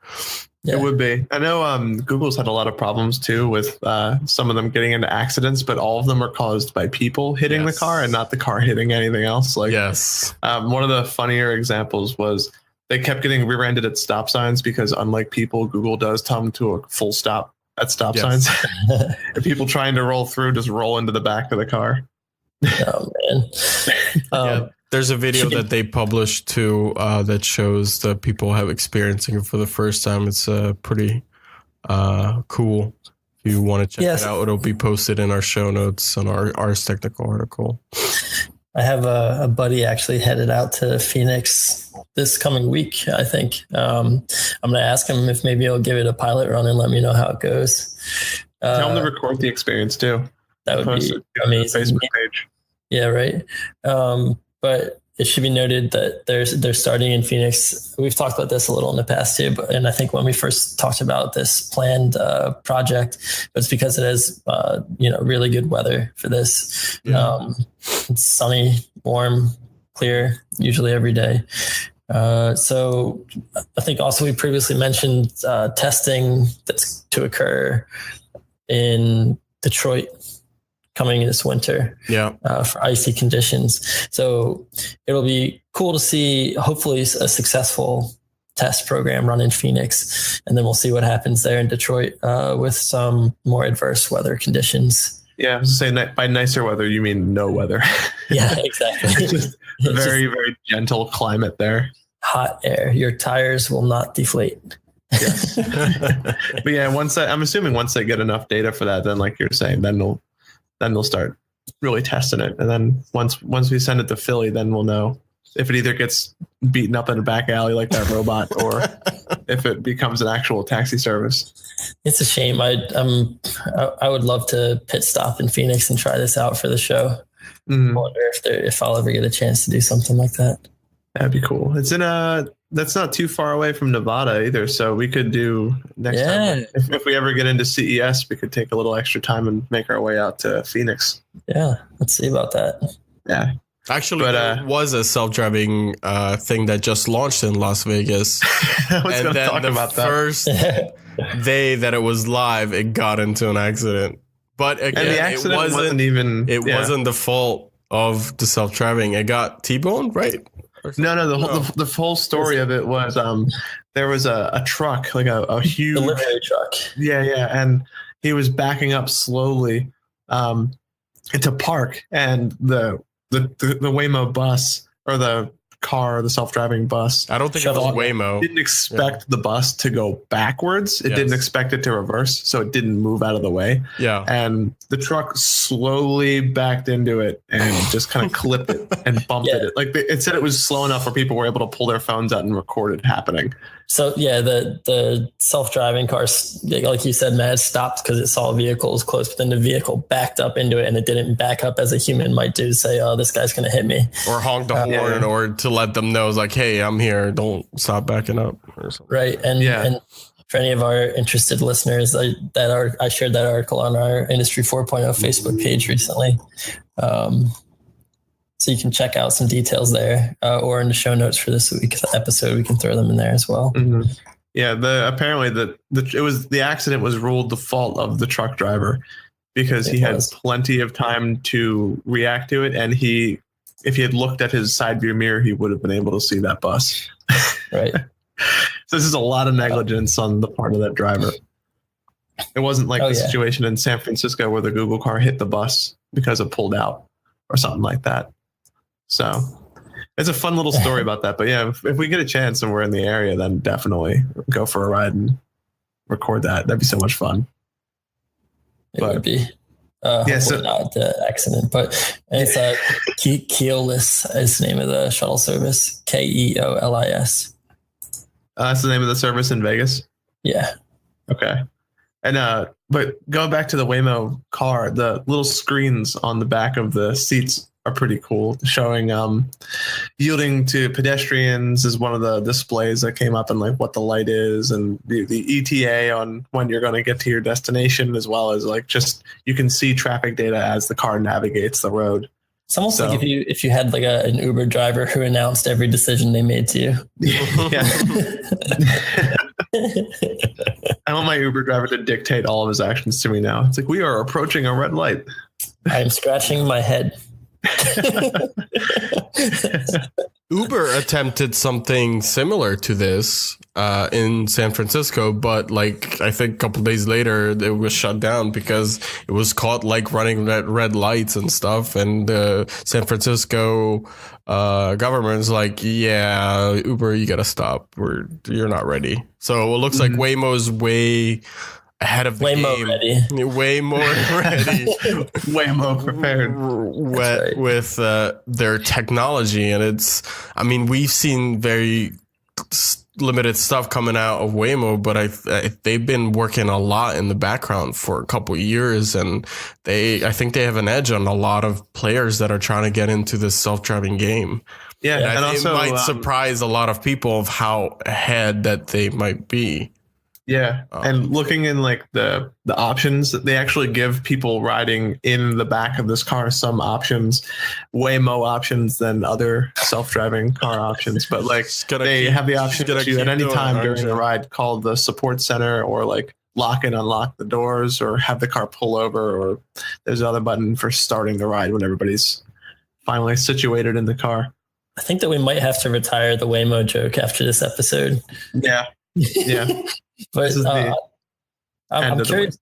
Yeah. It would be. I know Google's had a lot of problems too with some of them getting into accidents, but all of them are caused by people hitting the car and not the car hitting anything else. Like, one of the funnier examples was they kept getting rear-ended at stop signs because, unlike people, Google does tell them to a full stop at stop signs. And people trying to roll through just roll into the back of the car. Oh man. There's a video that they published too that shows that people have experiencing it for the first time. It's pretty cool. If you want to check it out, it'll be posted in our show notes on our Ars Technica article. I have a buddy actually headed out to Phoenix this coming week, I think. I'm going to ask him if maybe he'll give it a pilot run and let me know how it goes. Tell him to record the experience too. That would be amazing. Facebook page. Yeah, right. But it should be noted that they're starting in Phoenix. We've talked about this a little in the past too, and I think when we first talked about this planned project, but it's because it has really good weather for this. Yeah. It's sunny, warm, clear, usually every day. So I think also we previously mentioned testing that's to occur in Detroit coming this winter for icy conditions. So it'll be cool to see, hopefully, a successful test program run in Phoenix. And then we'll see what happens there in Detroit with some more adverse weather conditions. Yeah, I was saying that by nicer weather, you mean no weather. Yeah, exactly. Just very, very gentle climate there. Hot air. Your tires will not deflate. Yes. But yeah, I'm assuming once they get enough data for that, then like you're saying, then they'll start really testing it. And then once we send it to Philly, then we'll know if it either gets beaten up in a back alley like that robot or if it becomes an actual taxi service. It's a shame. I would love to pit stop in Phoenix and try this out for the show. I wonder if I'll ever get a chance to do something like that. That'd be cool. It's that's not too far away from Nevada either. So we could do next time. If we ever get into CES, we could take a little extra time and make our way out to Phoenix. Yeah. Let's see about that. Yeah. Actually, there was a self-driving thing that just launched in Las Vegas. I was going to talk about that. First day that it was live, it got into an accident. But again, and the accident wasn't the fault of the self-driving. It got T-boned, right? No. The whole story of it was there was a truck, like a huge delivery truck. Yeah, and he was backing up slowly to park, and the Waymo bus or the car, the self-driving bus. I don't think it was Waymo. Didn't expect the bus to go backwards. It didn't expect it to reverse, so it didn't move out of the way. Yeah. And the truck slowly backed into it and just kind of clipped it and bumped it. Like it said it was slow enough where people were able to pull their phones out and record it happening. So yeah, the self-driving cars, like you said, Matt, stopped because it saw vehicles close, but then the vehicle backed up into it, and it didn't back up as a human might do. Say, "Oh, this guy's going to hit me," or honk the horn, or to let them know, it's like, "Hey, I'm here. Don't stop backing up," or something. Right, and for any of our interested listeners, I shared that article on our Industry 4.0 Facebook page recently. So you can check out some details there, or in the show notes for this week's episode, we can throw them in there as well. Mm-hmm. Yeah, apparently the accident was ruled the fault of the truck driver because he had plenty of time to react to it, and if he had looked at his side view mirror, he would have been able to see that bus. Right. So this is a lot of negligence on the part of that driver. It wasn't like the situation in San Francisco where the Google car hit the bus because it pulled out or something like that. So it's a fun little story about that. But yeah, if we get a chance and we're in the area, then definitely go for a ride and record that. That'd be so much fun. It would be. Hopefully not the accident, but it's Keolis is the name of the shuttle service. Keolis. That's the name of the service in Vegas? Yeah. Okay. And but going back to the Waymo car, the little screens on the back of the seats are pretty cool. Showing yielding to pedestrians is one of the displays that came up, and like what the light is, and the ETA on when you're going to get to your destination, as well as like just you can see traffic data as the car navigates the road. It's almost like if you had like an Uber driver who announced every decision they made to you. Yeah. I want my Uber driver to dictate all of his actions to me now. It's like, we are approaching a red light. I'm scratching my head. Uber attempted something similar to this in San Francisco, but like I think a couple of days later it was shut down because it was caught like running red lights and stuff, and the San Francisco government's like, yeah, Uber, you gotta stop, you're not ready. So it looks like Waymo's way ahead of the game. Ready. Way more ready. Way more prepared. With their technology. And we've seen very limited stuff coming out of Waymo, but they've been working a lot in the background for a couple of years, and I think they have an edge on a lot of players that are trying to get into this self-driving game. Yeah, and also it might surprise a lot of people of how ahead that they might be. Yeah, and looking in like the options, they actually give people riding in the back of this car some options, way more options than other self-driving car options. But like they have the option to at any time during the ride call the support center, or like lock and unlock the doors, or have the car pull over, or there's another button for starting the ride when everybody's finally situated in the car. I think that we might have to retire the Waymo joke after this episode. Yeah. But I'm curious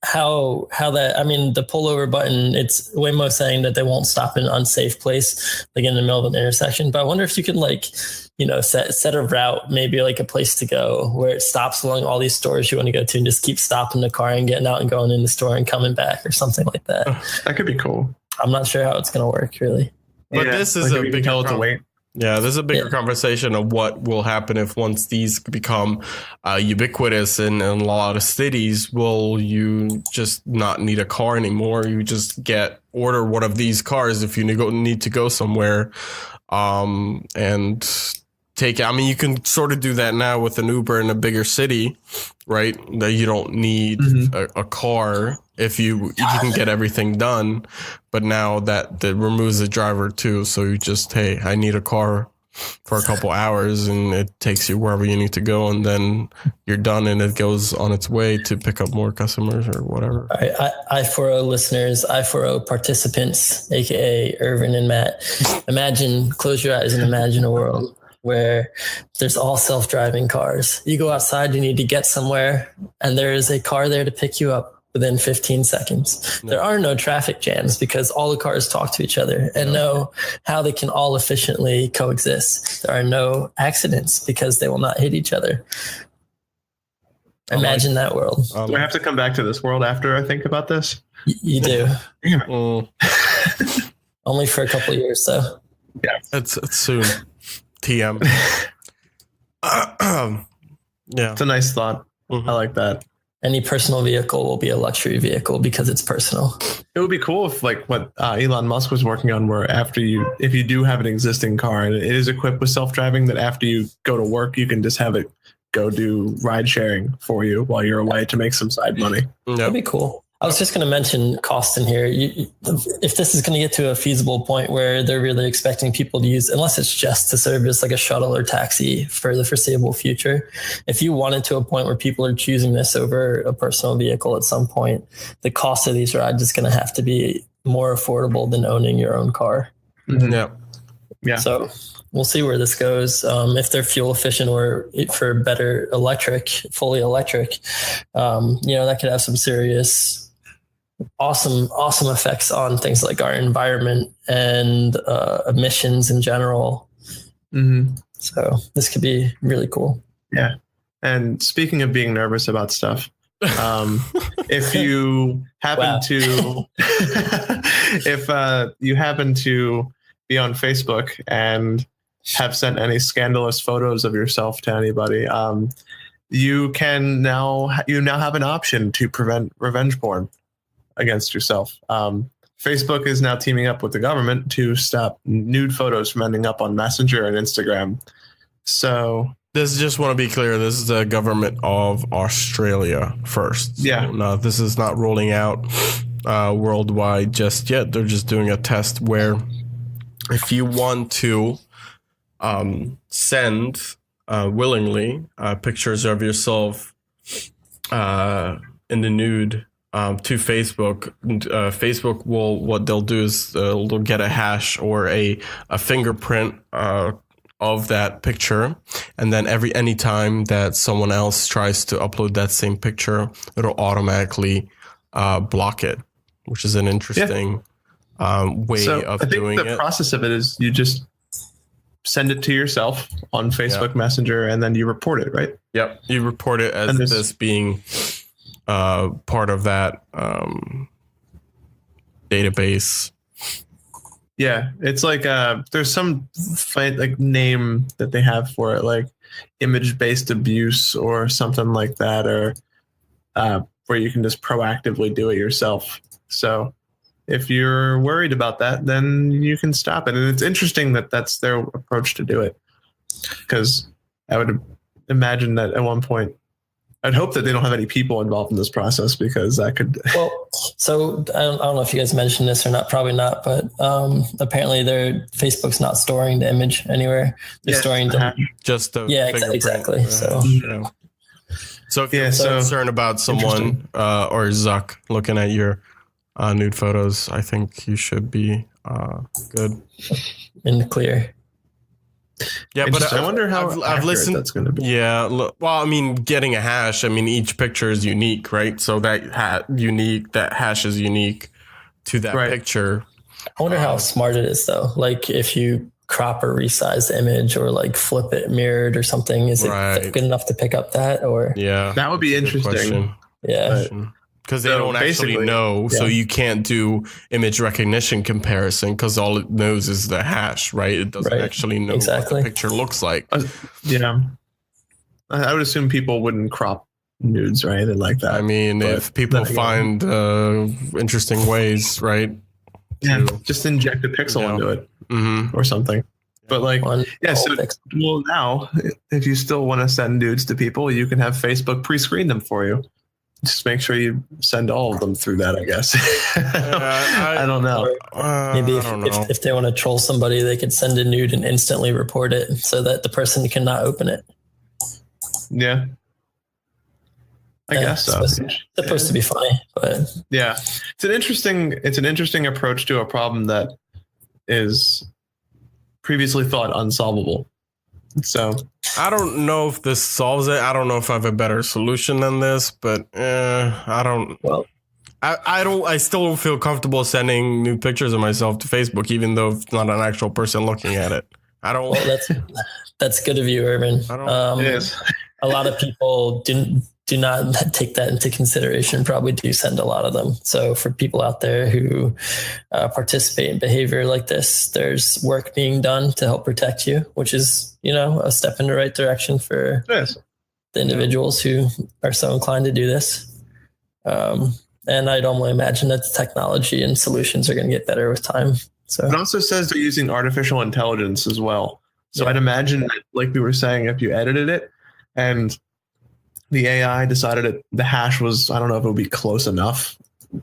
how that, the pullover button, it's Waymo saying that they won't stop in an unsafe place, like in the middle of an intersection. But I wonder if you could set a route, maybe like a place to go where it stops along all these stores you want to go to, and just keep stopping the car and getting out and going in the store and coming back, or something like that. That could be cool. I'm not sure how it's going to work, really. But this is a big tell it to wait. Yeah, there's a bigger conversation of what will happen if once these become ubiquitous in a lot of cities. Will you just not need a car anymore? You just order one of these cars if you need to go somewhere, and take it. You can sort of do that now with an Uber in a bigger city, right? That you don't need a car if you can get everything done. But now that removes the driver too. So you just, hey, I need a car for a couple hours, and it takes you wherever you need to go, and then you're done, and it goes on its way to pick up more customers or whatever. All right, I4O listeners, I4O participants, aka Ervin and Matt, close your eyes and imagine a world where there's all self-driving cars. You go outside, you need to get somewhere, and there is a car there to pick you up within 15 seconds. No. There are no traffic jams because all the cars talk to each other and know how they can all efficiently coexist. There are no accidents because they will not hit each other. Imagine that world. Do I have to come back to this world after I think about this? You do. Only for a couple of years, though. Yeah. It's soon. TM. Yeah. It's a nice thought. I like that. Any personal vehicle will be a luxury vehicle because it's personal. It would be cool if like what Elon Musk was working on, where if you do have an existing car and it is equipped with self-driving, that after you go to work, you can just have it go do ride sharing for you while you're away to make some side money. Yep. That'd be cool. I was just going to mention cost in here. If this is going to get to a feasible point where they're really expecting people to use, unless it's just to serve as like a shuttle or taxi for the foreseeable future, if you wanted to a point where people are choosing this over a personal vehicle at some point, the cost of these rides is going to have to be more affordable than owning your own car. Yeah. Yeah. So we'll see where this goes. If they're fuel efficient or for better fully electric, that could have some serious awesome effects on things like our environment and emissions in general. So this could be really cool. Yeah. And speaking of being nervous about stuff, if you happen to be on Facebook and have sent any scandalous photos of yourself to anybody, you now have an option to prevent revenge porn against yourself. Facebook is now teaming up with the government to stop nude photos from ending up on Messenger and Instagram. So just want to be clear. This is the government of Australia first. So yeah. No, this is not rolling out worldwide just yet. They're just doing a test where if you want to send willingly pictures of yourself in the nude to Facebook, Facebook will, what they'll do is they'll get a hash or a fingerprint of that picture, and then any time that someone else tries to upload that same picture, it'll automatically block it, which is an interesting way of doing it. The process of it is you just send it to yourself on Facebook Messenger, and then you report it, right? Yep, you report it as this being part of that database. Yeah, it's like there's some name that they have for it, like image-based abuse or something like that, or where you can just proactively do it yourself. So if you're worried about that, then you can stop it. And it's interesting that that's their approach to do it, because I would imagine that at one point, I'd hope that they don't have any people involved in this process, because that could. Well, so I don't know if you guys mentioned this or not, probably not, but apparently Facebook's not storing the image anywhere. They're storing just the exactly. So if you're concerned about someone or Zuck looking at your nude photos, I think you should be good in the clear. Yeah, but I wonder how I've listened. That's going to be. Yeah, well, I mean, getting a hash. I mean, each picture is unique, right? So that hash is unique to that picture. I wonder how smart it is, though. Like, if you crop or resize the image, or like flip it mirrored or something, is it good enough to pick up that? Or that would be interesting. Yeah. Because they don't actually know, so you can't do image recognition comparison, because all it knows is the hash, right? It doesn't actually know what the picture looks like. I would assume people wouldn't crop nudes or anything like that. I mean, if people find interesting ways, right? Just inject a pixel into it or something. But now, if you still want to send nudes to people, you can have Facebook pre-screen them for you. Just make sure you send all of them through that, I guess. I don't know. Maybe if they want to troll somebody, they could send a nude and instantly report it so that the person cannot open it. Yeah. I guess so. It's supposed to be funny, but it's an interesting approach to a problem that is previously thought unsolvable. So I don't know if this solves it. I don't know if I have a better solution than this, but I don't. Well, I still don't feel comfortable sending nude pictures of myself to Facebook, even though it's not an actual person looking at it. I don't. Well, that's good of you, Ervin. It is. A lot of people do not take that into consideration, probably do send a lot of them. So for people out there who participate in behavior like this, there's work being done to help protect you, which is, a step in the right direction for the individuals who are so inclined to do this. And I'd only imagine that the technology and solutions are going to get better with time. So it also says they're using artificial intelligence as well. So I'd imagine that, like we were saying, if you edited it and the AI decided the hash was, I don't know if it would be close enough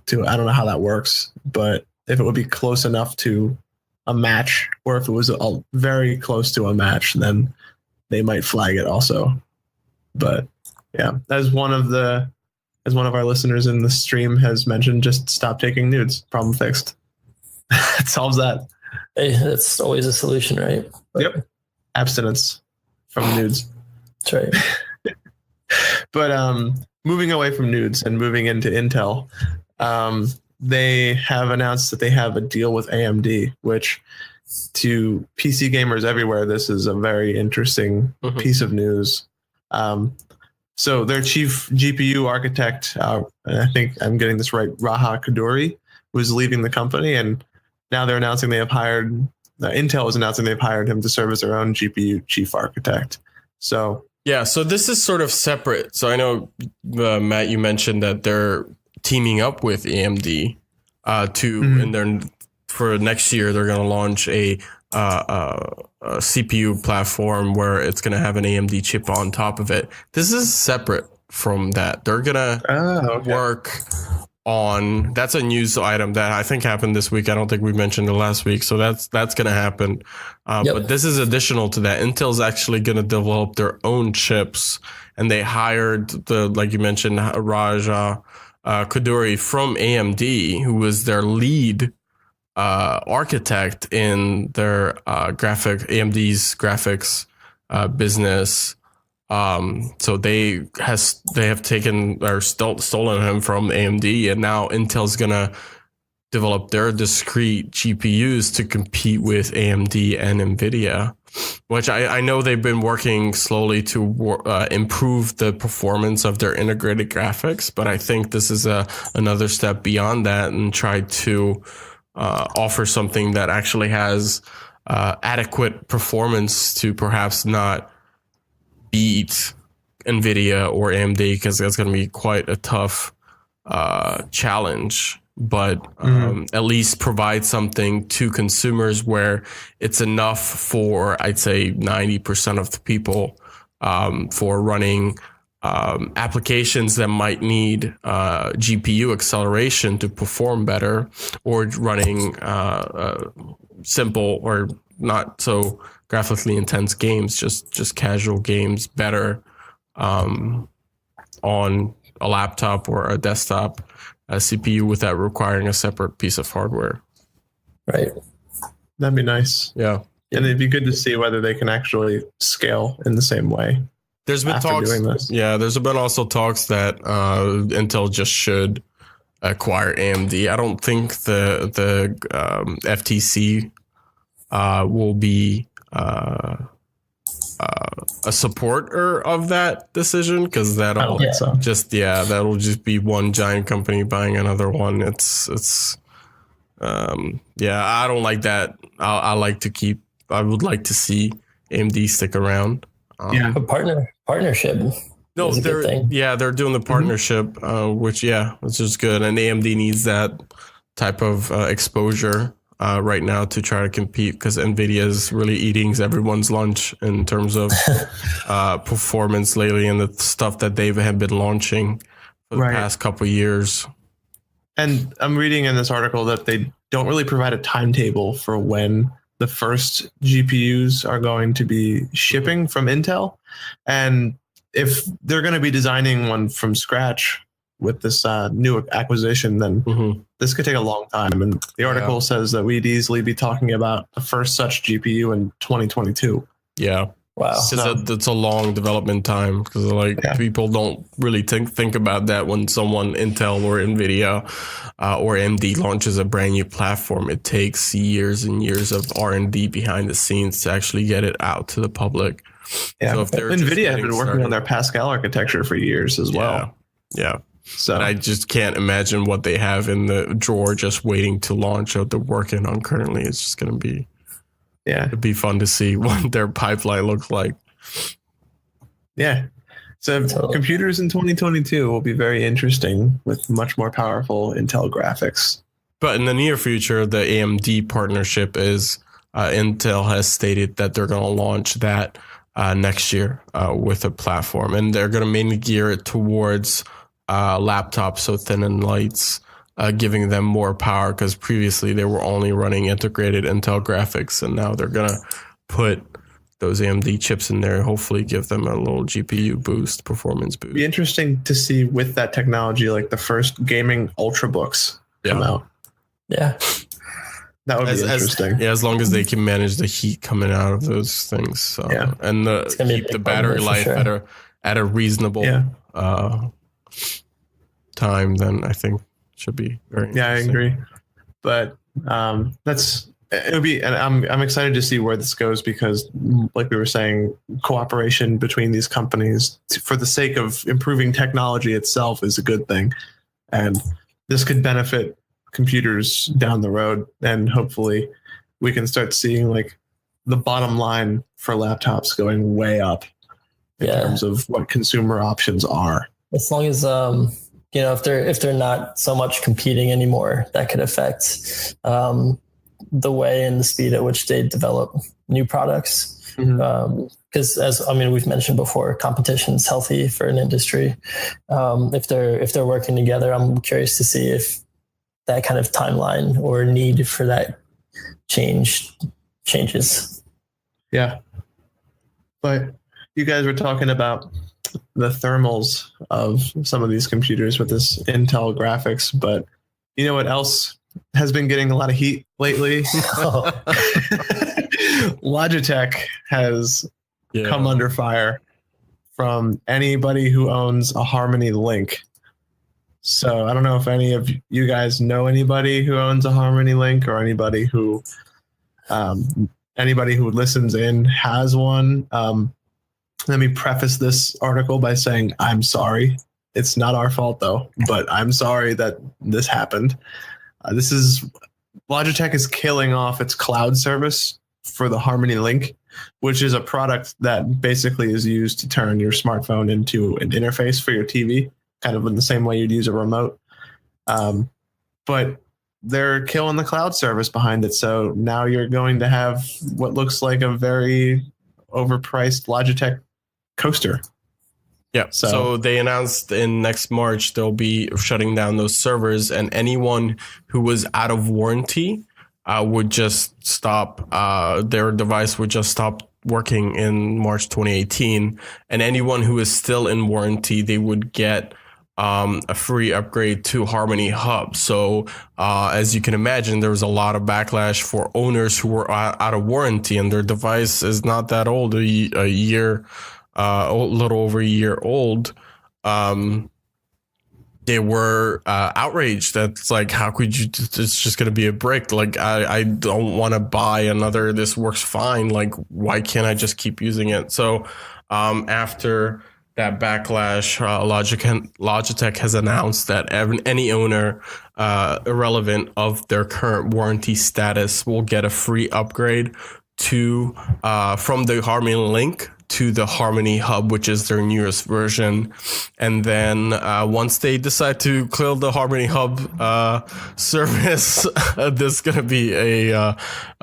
to, I don't know how that works, but if it would be close enough to a match, or if it was very close to a match, then they might flag it also. But as one of our listeners in the stream has mentioned, just stop taking nudes. Problem fixed. It solves that. Hey, that's always a solution, right? Yep. Abstinence from nudes. That's right. But moving away from nudes and moving into Intel, they have announced that they have a deal with AMD, which to PC gamers everywhere, this is a very interesting piece of news. So their chief GPU architect, and I think I'm getting this right, Raha Kaduri, was leaving the company, and now they're announcing they have hired, Intel is announcing they've hired him to serve as their own GPU chief architect. So so this is sort of separate. So I know, Matt, you mentioned that they're teaming up with AMD. and then for next year they're going to launch a CPU platform where it's going to have an AMD chip on top of it. This is separate from that. They're going to work on, that's a news item that I think happened this week. I don't think we mentioned it last week. So that's going to happen. But this is additional to that. Intel's actually going to develop their own chips, and they hired like you mentioned, Raja Koduri from AMD, who was their lead architect in their AMD's graphics business. So they have taken or stolen him from AMD, and now Intel's gonna develop their discrete GPUs to compete with AMD and NVIdia, which I know they've been working slowly to improve the performance of their integrated graphics, but I think this is another step beyond that and try to offer something that actually has adequate performance to perhaps not beat NVIdia or AMD, because that's going to be quite a tough challenge, but at least provide something to consumers where it's enough for, I'd say, 90% of the people for running applications that might need GPU acceleration to perform better, or running simple or not so graphically intense games, just casual games better on a laptop or a desktop CPU without requiring a separate piece of hardware. Right. That'd be nice. Yeah. And it'd be good to see whether they can actually scale in the same way. There's been talks. Yeah, there's been also talks that Intel just should acquire AMD. I don't think the FTC will be a supporter of that decision, because that'll just be one giant company buying another one. I don't like that. I would like to see AMD stick around. A partnership. No, they're doing the partnership, which is good, and AMD needs that type of exposure right now to try to compete, because NVIDIA is really eating everyone's lunch in terms of performance lately, and the stuff that they have been launching for the past couple of years. And I'm reading in this article that they don't really provide a timetable for when the first GPUs are going to be shipping from Intel. And if they're going to be designing one from scratch with this new acquisition, then this could take a long time. And the article says that we'd easily be talking about the first such GPU in 2022. Yeah. Wow. That's a long development time, because people don't really think about that when someone Intel or NVIDIA or AMD launches a brand new platform. It takes years and years of R&D behind the scenes to actually get it out to the public. Yeah. So if NVIDIA has been working on their Pascal architecture for years as well. Yeah. So, and I just can't imagine what they have in the drawer just waiting to launch what they're working on currently. It's just going to be, it'd be fun to see what their pipeline looks like. Yeah. So computers in 2022 will be very interesting with much more powerful Intel graphics. But in the near future, the AMD partnership is Intel has stated that they're going to launch that next year with a platform, and they're going to mainly gear it towards laptops, so thin and lights, giving them more power, because previously they were only running integrated Intel graphics, and now they're going to put those AMD chips in there, hopefully give them a little GPU boost, performance boost. It'd be interesting to see with that technology, like the first gaming ultrabooks come out. Yeah. That would be interesting. As long as they can manage the heat coming out of those things. So, and keep the battery life at a reasonable time, then I think should be very interesting. I agree. But it would be, and I'm excited to see where this goes, because like we were saying, cooperation between these companies for the sake of improving technology itself is a good thing. And this could benefit computers down the road, and hopefully we can start seeing like the bottom line for laptops going way up in terms of what consumer options are. As long as if they're not so much competing anymore, that could affect the way and the speed at which they develop new products. Because we've mentioned before, competition is healthy for an industry. If they're working together, I'm curious to see if that kind of timeline or need for that changes. Yeah. But you guys were talking about the thermals of some of these computers with this Intel graphics, but you know what else has been getting a lot of heat lately? Logitech has come under fire from anybody who owns a Harmony Link. So I don't know if any of you guys know anybody who owns a Harmony Link, or anybody who listens in has one. Let me preface this article by saying I'm sorry. It's not our fault though, but I'm sorry that this happened. Logitech is killing off its cloud service for the Harmony Link, which is a product that basically is used to turn your smartphone into an interface for your TV, kind of in the same way you'd use a remote. But they're killing the cloud service behind it. So now you're going to have what looks like a very overpriced Logitech coaster. Yeah. So they announced in next March, they'll be shutting down those servers, and anyone who was out of warranty would just stop. Their device would just stop working in March 2018. And anyone who is still in warranty, they would get a free upgrade to Harmony Hub. So as you can imagine, there was a lot of backlash for owners who were out of warranty, and their device is not that old, a year. A little over a year old. They were outraged. That's like, how could you? It's just going to be a brick. Like, I don't want to buy another. This works fine. Like, why can't I just keep using it? So after that backlash, Logitech has announced that any owner, irrelevant of their current warranty status, will get a free upgrade to from the Harmony Link to the Harmony Hub, which is their newest version. And then once they decide to kill the Harmony Hub service, this is going to be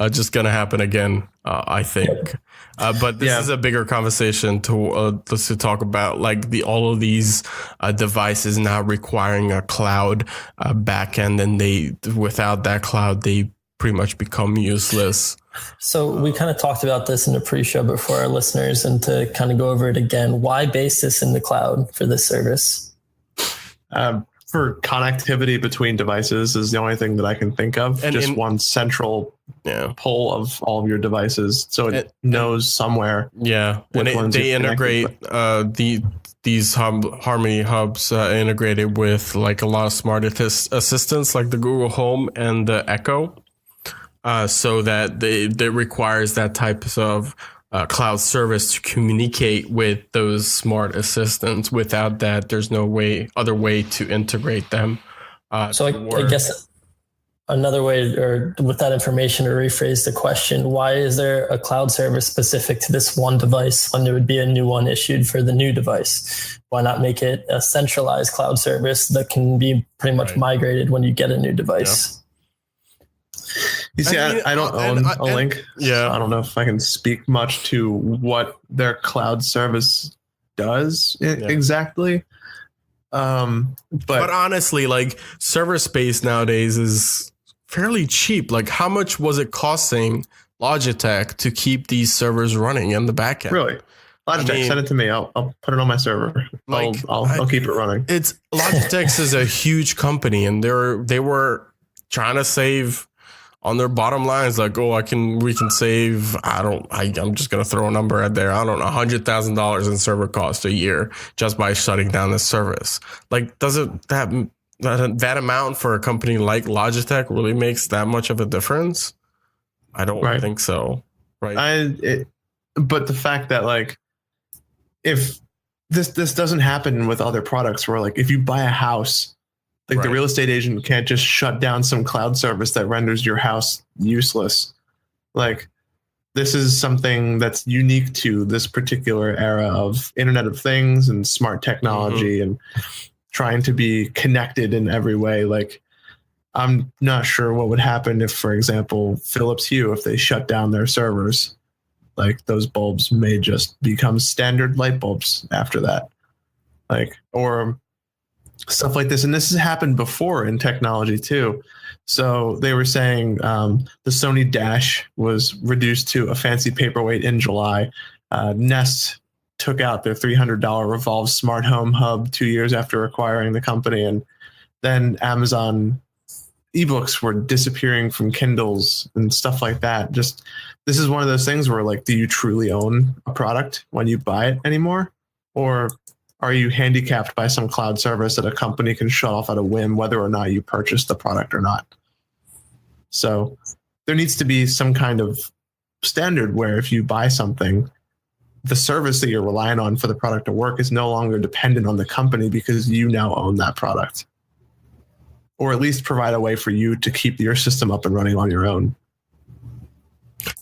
just going to happen again, I think. But this is a bigger conversation to talk about, like all of these devices now requiring a cloud backend, and without that cloud, they pretty much become useless. So we kind of talked about this in the pre-show, but for our listeners, and to kind of go over it again, why base this in the cloud for this service? For connectivity between devices is the only thing that I can think of. And one central pull of all of your devices, so it knows somewhere. Yeah, and they integrate these Harmony Hubs integrated with like a lot of smart assistants, like the Google Home and the Echo. So that it requires that type of cloud service to communicate with those smart assistants. Without that, there's no other way to integrate them. So I guess another way, or with that information, to rephrase the question, why is there a cloud service specific to this one device when there would be a new one issued for the new device? Why not make it a centralized cloud service that can be pretty much migrated when you get a new device? Yeah. You see, I don't own a Link. Yeah, I don't know if I can speak much to what their cloud service does exactly. But honestly, like, server space nowadays is fairly cheap. Like, how much was it costing Logitech to keep these servers running in the backend? Really? Logitech, send it to me. I'll put it on my server. I'll keep it running. Logitech is a huge company, and they were trying to save on their bottom lines, like, we can save, I'm just going to throw a number out there. I don't know, $100,000 in server cost a year just by shutting down the service. Like, doesn't that amount for a company like Logitech really makes that much of a difference? I don't think so. Right. But the fact that, like, if this doesn't happen with other products where, like, if you buy a house, like, the real estate agent can't just shut down some cloud service that renders your house useless. Like, this is something that's unique to this particular era of Internet of Things and smart technology. And trying to be connected in every way. Like, I'm not sure what would happen if, for example, Philips Hue, if they shut down their servers, like those bulbs may just become standard light bulbs after that. Like, or stuff like this. And this has happened before in technology too. So they were saying the Sony Dash was reduced to a fancy paperweight in July. Nest took out their $300 Revolve smart home hub 2 years after acquiring the company. And then Amazon ebooks were disappearing from Kindles and stuff like that. Just, this is one of those things where, like, do you truly own a product when you buy it anymore? Or are you handicapped by some cloud service that a company can shut off at a whim, whether or not you purchase the product or not? So there needs to be some kind of standard where if you buy something, the service that you're relying on for the product to work is no longer dependent on the company because you now own that product. Or at least provide a way for you to keep your system up and running on your own.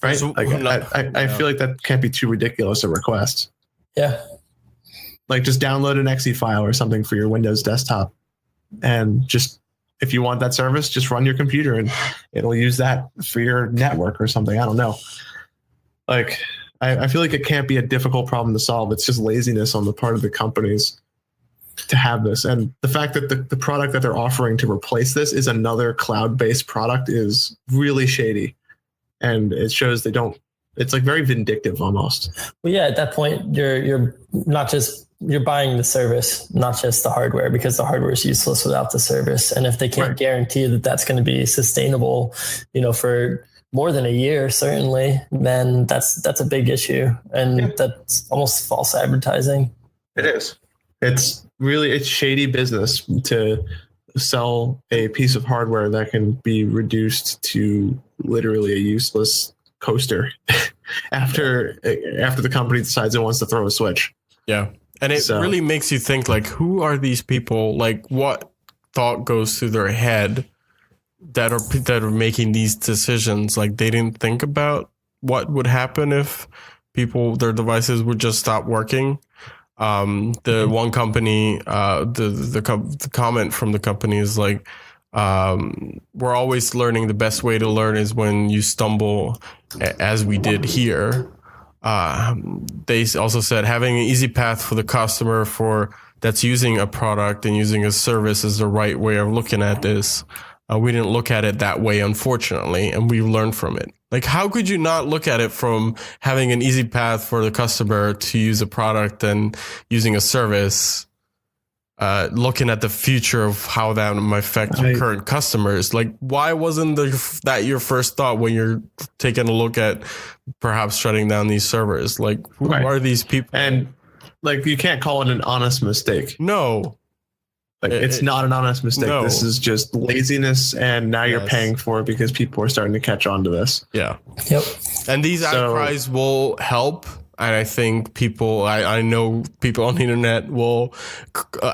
Right? So, like, I feel like that can't be too ridiculous a request. Yeah. Like, just download an exe file or something for your Windows desktop. And just, if you want that service, just run your computer and it'll use that for your network or something. I don't know. Like, I feel like it can't be a difficult problem to solve. It's just laziness on the part of the companies to have this. And the fact that the product that they're offering to replace this is another cloud-based product is really shady. And it shows they don't, it's like very vindictive almost. Well, yeah, at that point, you're not just, you're buying the service, not just the hardware, because the hardware is useless without the service. And if they can't guarantee that that's going to be sustainable, for more than a year, certainly, then that's a big issue. And that's almost false advertising. It is. It's shady business to sell a piece of hardware that can be reduced to literally a useless coaster after the company decides it wants to throw a switch. Yeah. And it really makes you think, like, who are these people? Like, what thought goes through their head that are making these decisions? Like, they didn't think about what would happen if their devices would just stop working. The one company, the comment from the company is like, we're always learning. The best way to learn is when you stumble, as we did here. They also said having an easy path for the customer that's using a product and using a service is the right way of looking at this. We didn't look at it that way, unfortunately, and we learned from it. Like, how could you not look at it from having an easy path for the customer to use a product and using a service, looking at the future of how that might affect your current customers? Like, why wasn't that your first thought when you're taking a look at perhaps shutting down these servers? Like, who are these people? And, like, you can't call it an honest mistake. No. Like, it's not an honest mistake. No. This is just laziness, and now you're paying for it because people are starting to catch on to this. Yeah. Yep. And these outcries will help. And I think I know people on the internet will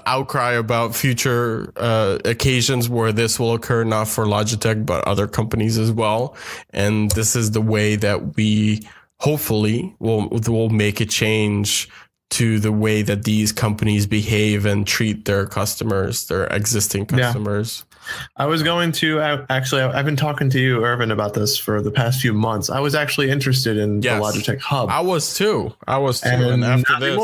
outcry about future occasions where this will occur, not for Logitech, but other companies as well. And this is the way that we hopefully will make a change to the way that these companies behave and treat their customers, their existing customers. I was going to I've been talking to you, Ervin, about this for the past few months. I was actually interested in the Logitech Hub. I was too. And after this,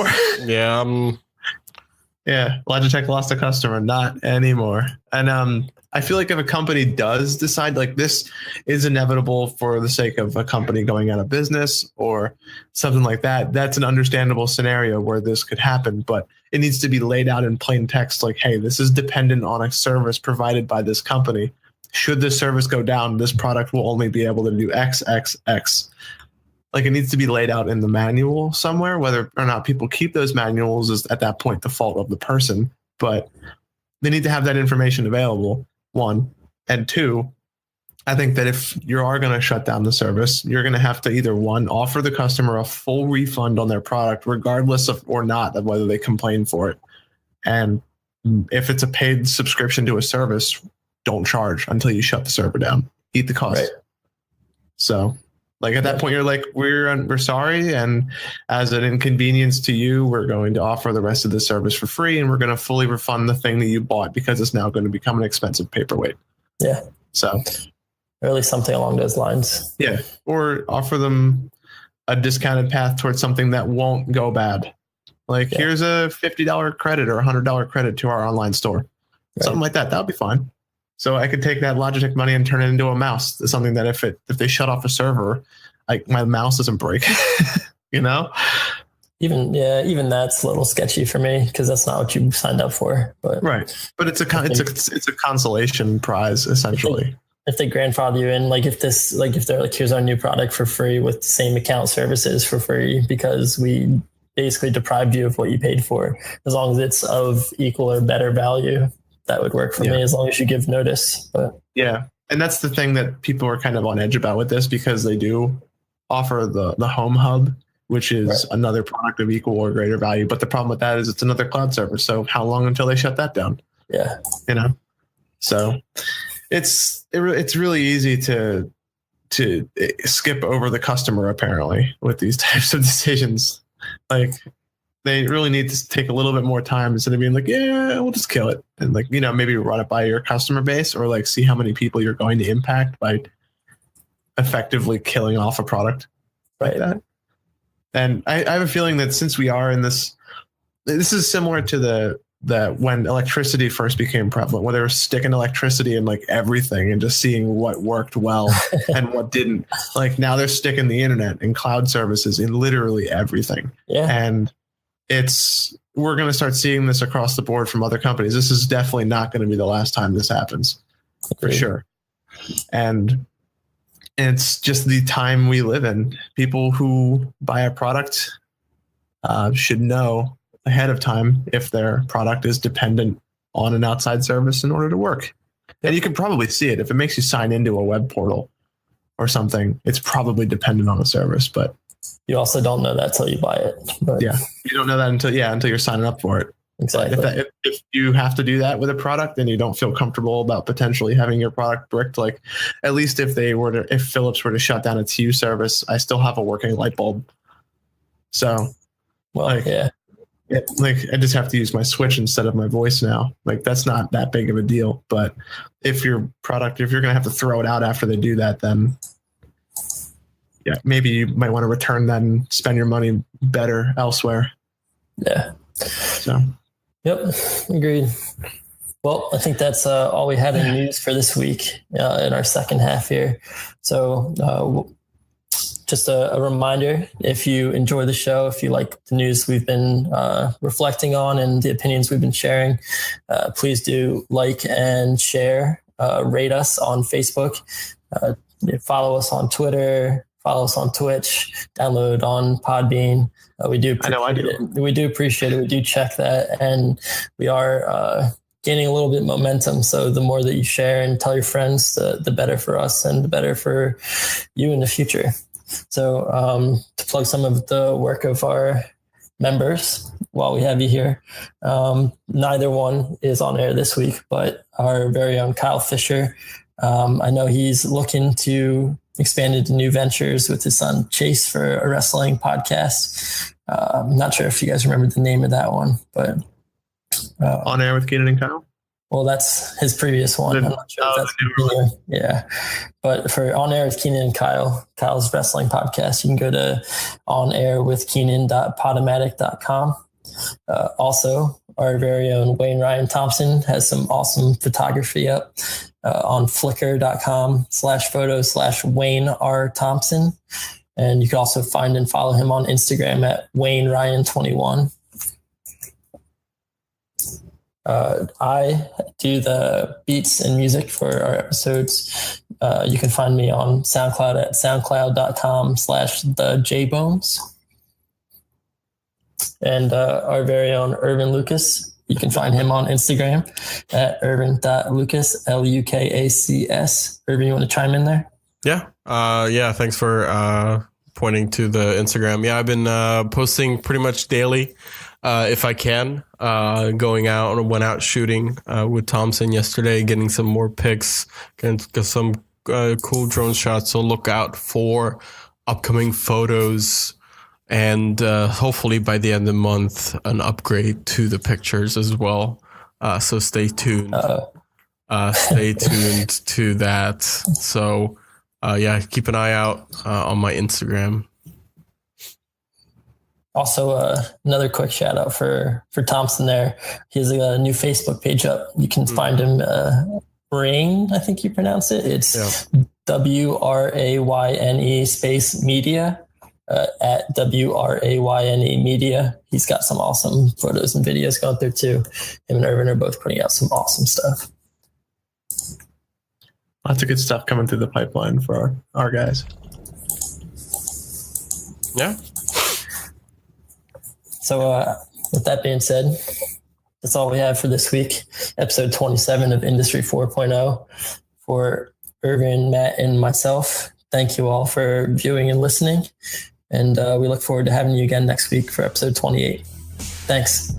Logitech lost a customer. Not anymore. And I feel like if a company does decide, like, this is inevitable for the sake of a company going out of business or something like that, that's an understandable scenario where this could happen. But it needs to be laid out in plain text, like, hey, this is dependent on a service provided by this company. Should this service go down, this product will only be able to do X, X, X. Like, it needs to be laid out in the manual somewhere. Whether or not people keep those manuals is at that point the fault of the person. But they need to have that information available, one. And two, I think that if you are going to shut down the service, you're going to have to either, one, offer the customer a full refund on their product, regardless of or not of whether they complain for it. And if it's a paid subscription to a service, don't charge until you shut the server down. Eat the cost. Right. So, Like at that point, you're like, we're sorry, and as an inconvenience to you, we're going to offer the rest of the service for free, and we're going to fully refund the thing that you bought because it's now going to become an expensive paperweight. Yeah. So, or at least something along those lines. Yeah, or offer them a discounted path towards something that won't go bad. Like here's a $50 credit or $100 credit to our online store, right. Something like that. That would be fine. So I could take that Logitech money and turn it into a mouse. It's something that if they shut off a server, my mouse doesn't break. You know. Even that's a little sketchy for me because that's not what you signed up for. But right, but it's a consolation prize essentially. If they grandfather you in, if they're like, here's our new product for free with the same account services for free because we basically deprived you of what you paid for, as long as it's of equal or better value, that would work for me as long as you give notice. But yeah. And that's the thing that people are kind of on edge about with this because they do offer the Home Hub, which is another product of equal or greater value. But the problem with that is it's another cloud server. So how long until they shut that down? Yeah. You know, so it's really easy to skip over the customer apparently with these types of decisions. Like they really need to take a little bit more time instead of being like, yeah, we'll just kill it. And maybe run it by your customer base or see how many people you're going to impact by effectively killing off a product like that. And I have a feeling that since we are in this is similar to the when electricity first became prevalent, where they were sticking electricity in everything and just seeing what worked well and what didn't. Now they're sticking the internet and cloud services in literally everything. Yeah. And we're going to start seeing this across the board from other companies. This is definitely not going to be the last time this happens, for sure. And it's just the time we live in. People who buy a product should know ahead of time if their product is dependent on an outside service in order to work. And you can probably see it. If it makes you sign into a web portal or something, it's probably dependent on a service. But you also don't know that till you buy it. But yeah, you don't know that until you're signing up for it. Exactly. If you have to do that with a product and you don't feel comfortable about potentially having your product bricked, at least if Philips were to shut down its Hue service, I still have a working light bulb. So, I just have to use my switch instead of my voice now. That's not that big of a deal. But if you're going to have to throw it out after they do that, then yeah, maybe you might want to return that and spend your money better elsewhere. Yeah. So. Yep. Agreed. Well, I think that's all we had in news for this week in our second half here. So just a reminder, if you enjoy the show, if you like the news we've been reflecting on and the opinions we've been sharing, please do like and share, rate us on Facebook, follow us on Twitter, follow us on Twitch, download on Podbean. We do appreciate it. We do appreciate it. We do check that. And we are gaining a little bit of momentum. So the more that you share and tell your friends, the better for us and the better for you in the future. So to plug some of the work of our members while we have you here, neither one is on air this week, but our very own Kyle Fisher. I know he's looking to expand into new ventures with his son Chase for a wrestling podcast. I'm not sure if you guys remember the name of that one, but On Air with Keenan and Kyle. Well, that's his previous one. I'm not sure if that's new. Yeah. But for On Air with Keenan and Kyle's wrestling podcast, you can go to onairwithkeenan.podomatic.com. Also, our very own Ryan Thompson has some awesome photography up on flickr.com/photo/Wayne R. Thompson. And you can also find and follow him on Instagram at WayneRyan21. I do the beats and music for our episodes. You can find me on SoundCloud at soundcloud.com/thejbones. And our very own Ervin Lucas. You can find him on Instagram at Ervin.Lucas, Lukacs. Ervin, you want to chime in there? Yeah. Thanks for pointing to the Instagram. Yeah, I've been posting pretty much daily. If I can, going out and went out shooting with Thompson yesterday, getting some more pics, getting some cool drone shots. So look out for upcoming photos, and hopefully by the end of the month, an upgrade to the pictures as well. So stay tuned. Stay tuned to that. So yeah, keep an eye out on my Instagram. Also, another quick shout out for Thompson there. He has a new Facebook page up. You can find him, Ring, I think you pronounce it. It's WRAYNE space media, at WRAYNE media. He's got some awesome photos and videos going through too. Him and Ervin are both putting out some awesome stuff. Lots of good stuff coming through the pipeline for our guys. Yeah. So with that being said, that's all we have for this week. Episode 27 of Industry 4.0. For Ervin, Matt, and myself, thank you all for viewing and listening. And we look forward to having you again next week for episode 28. Thanks.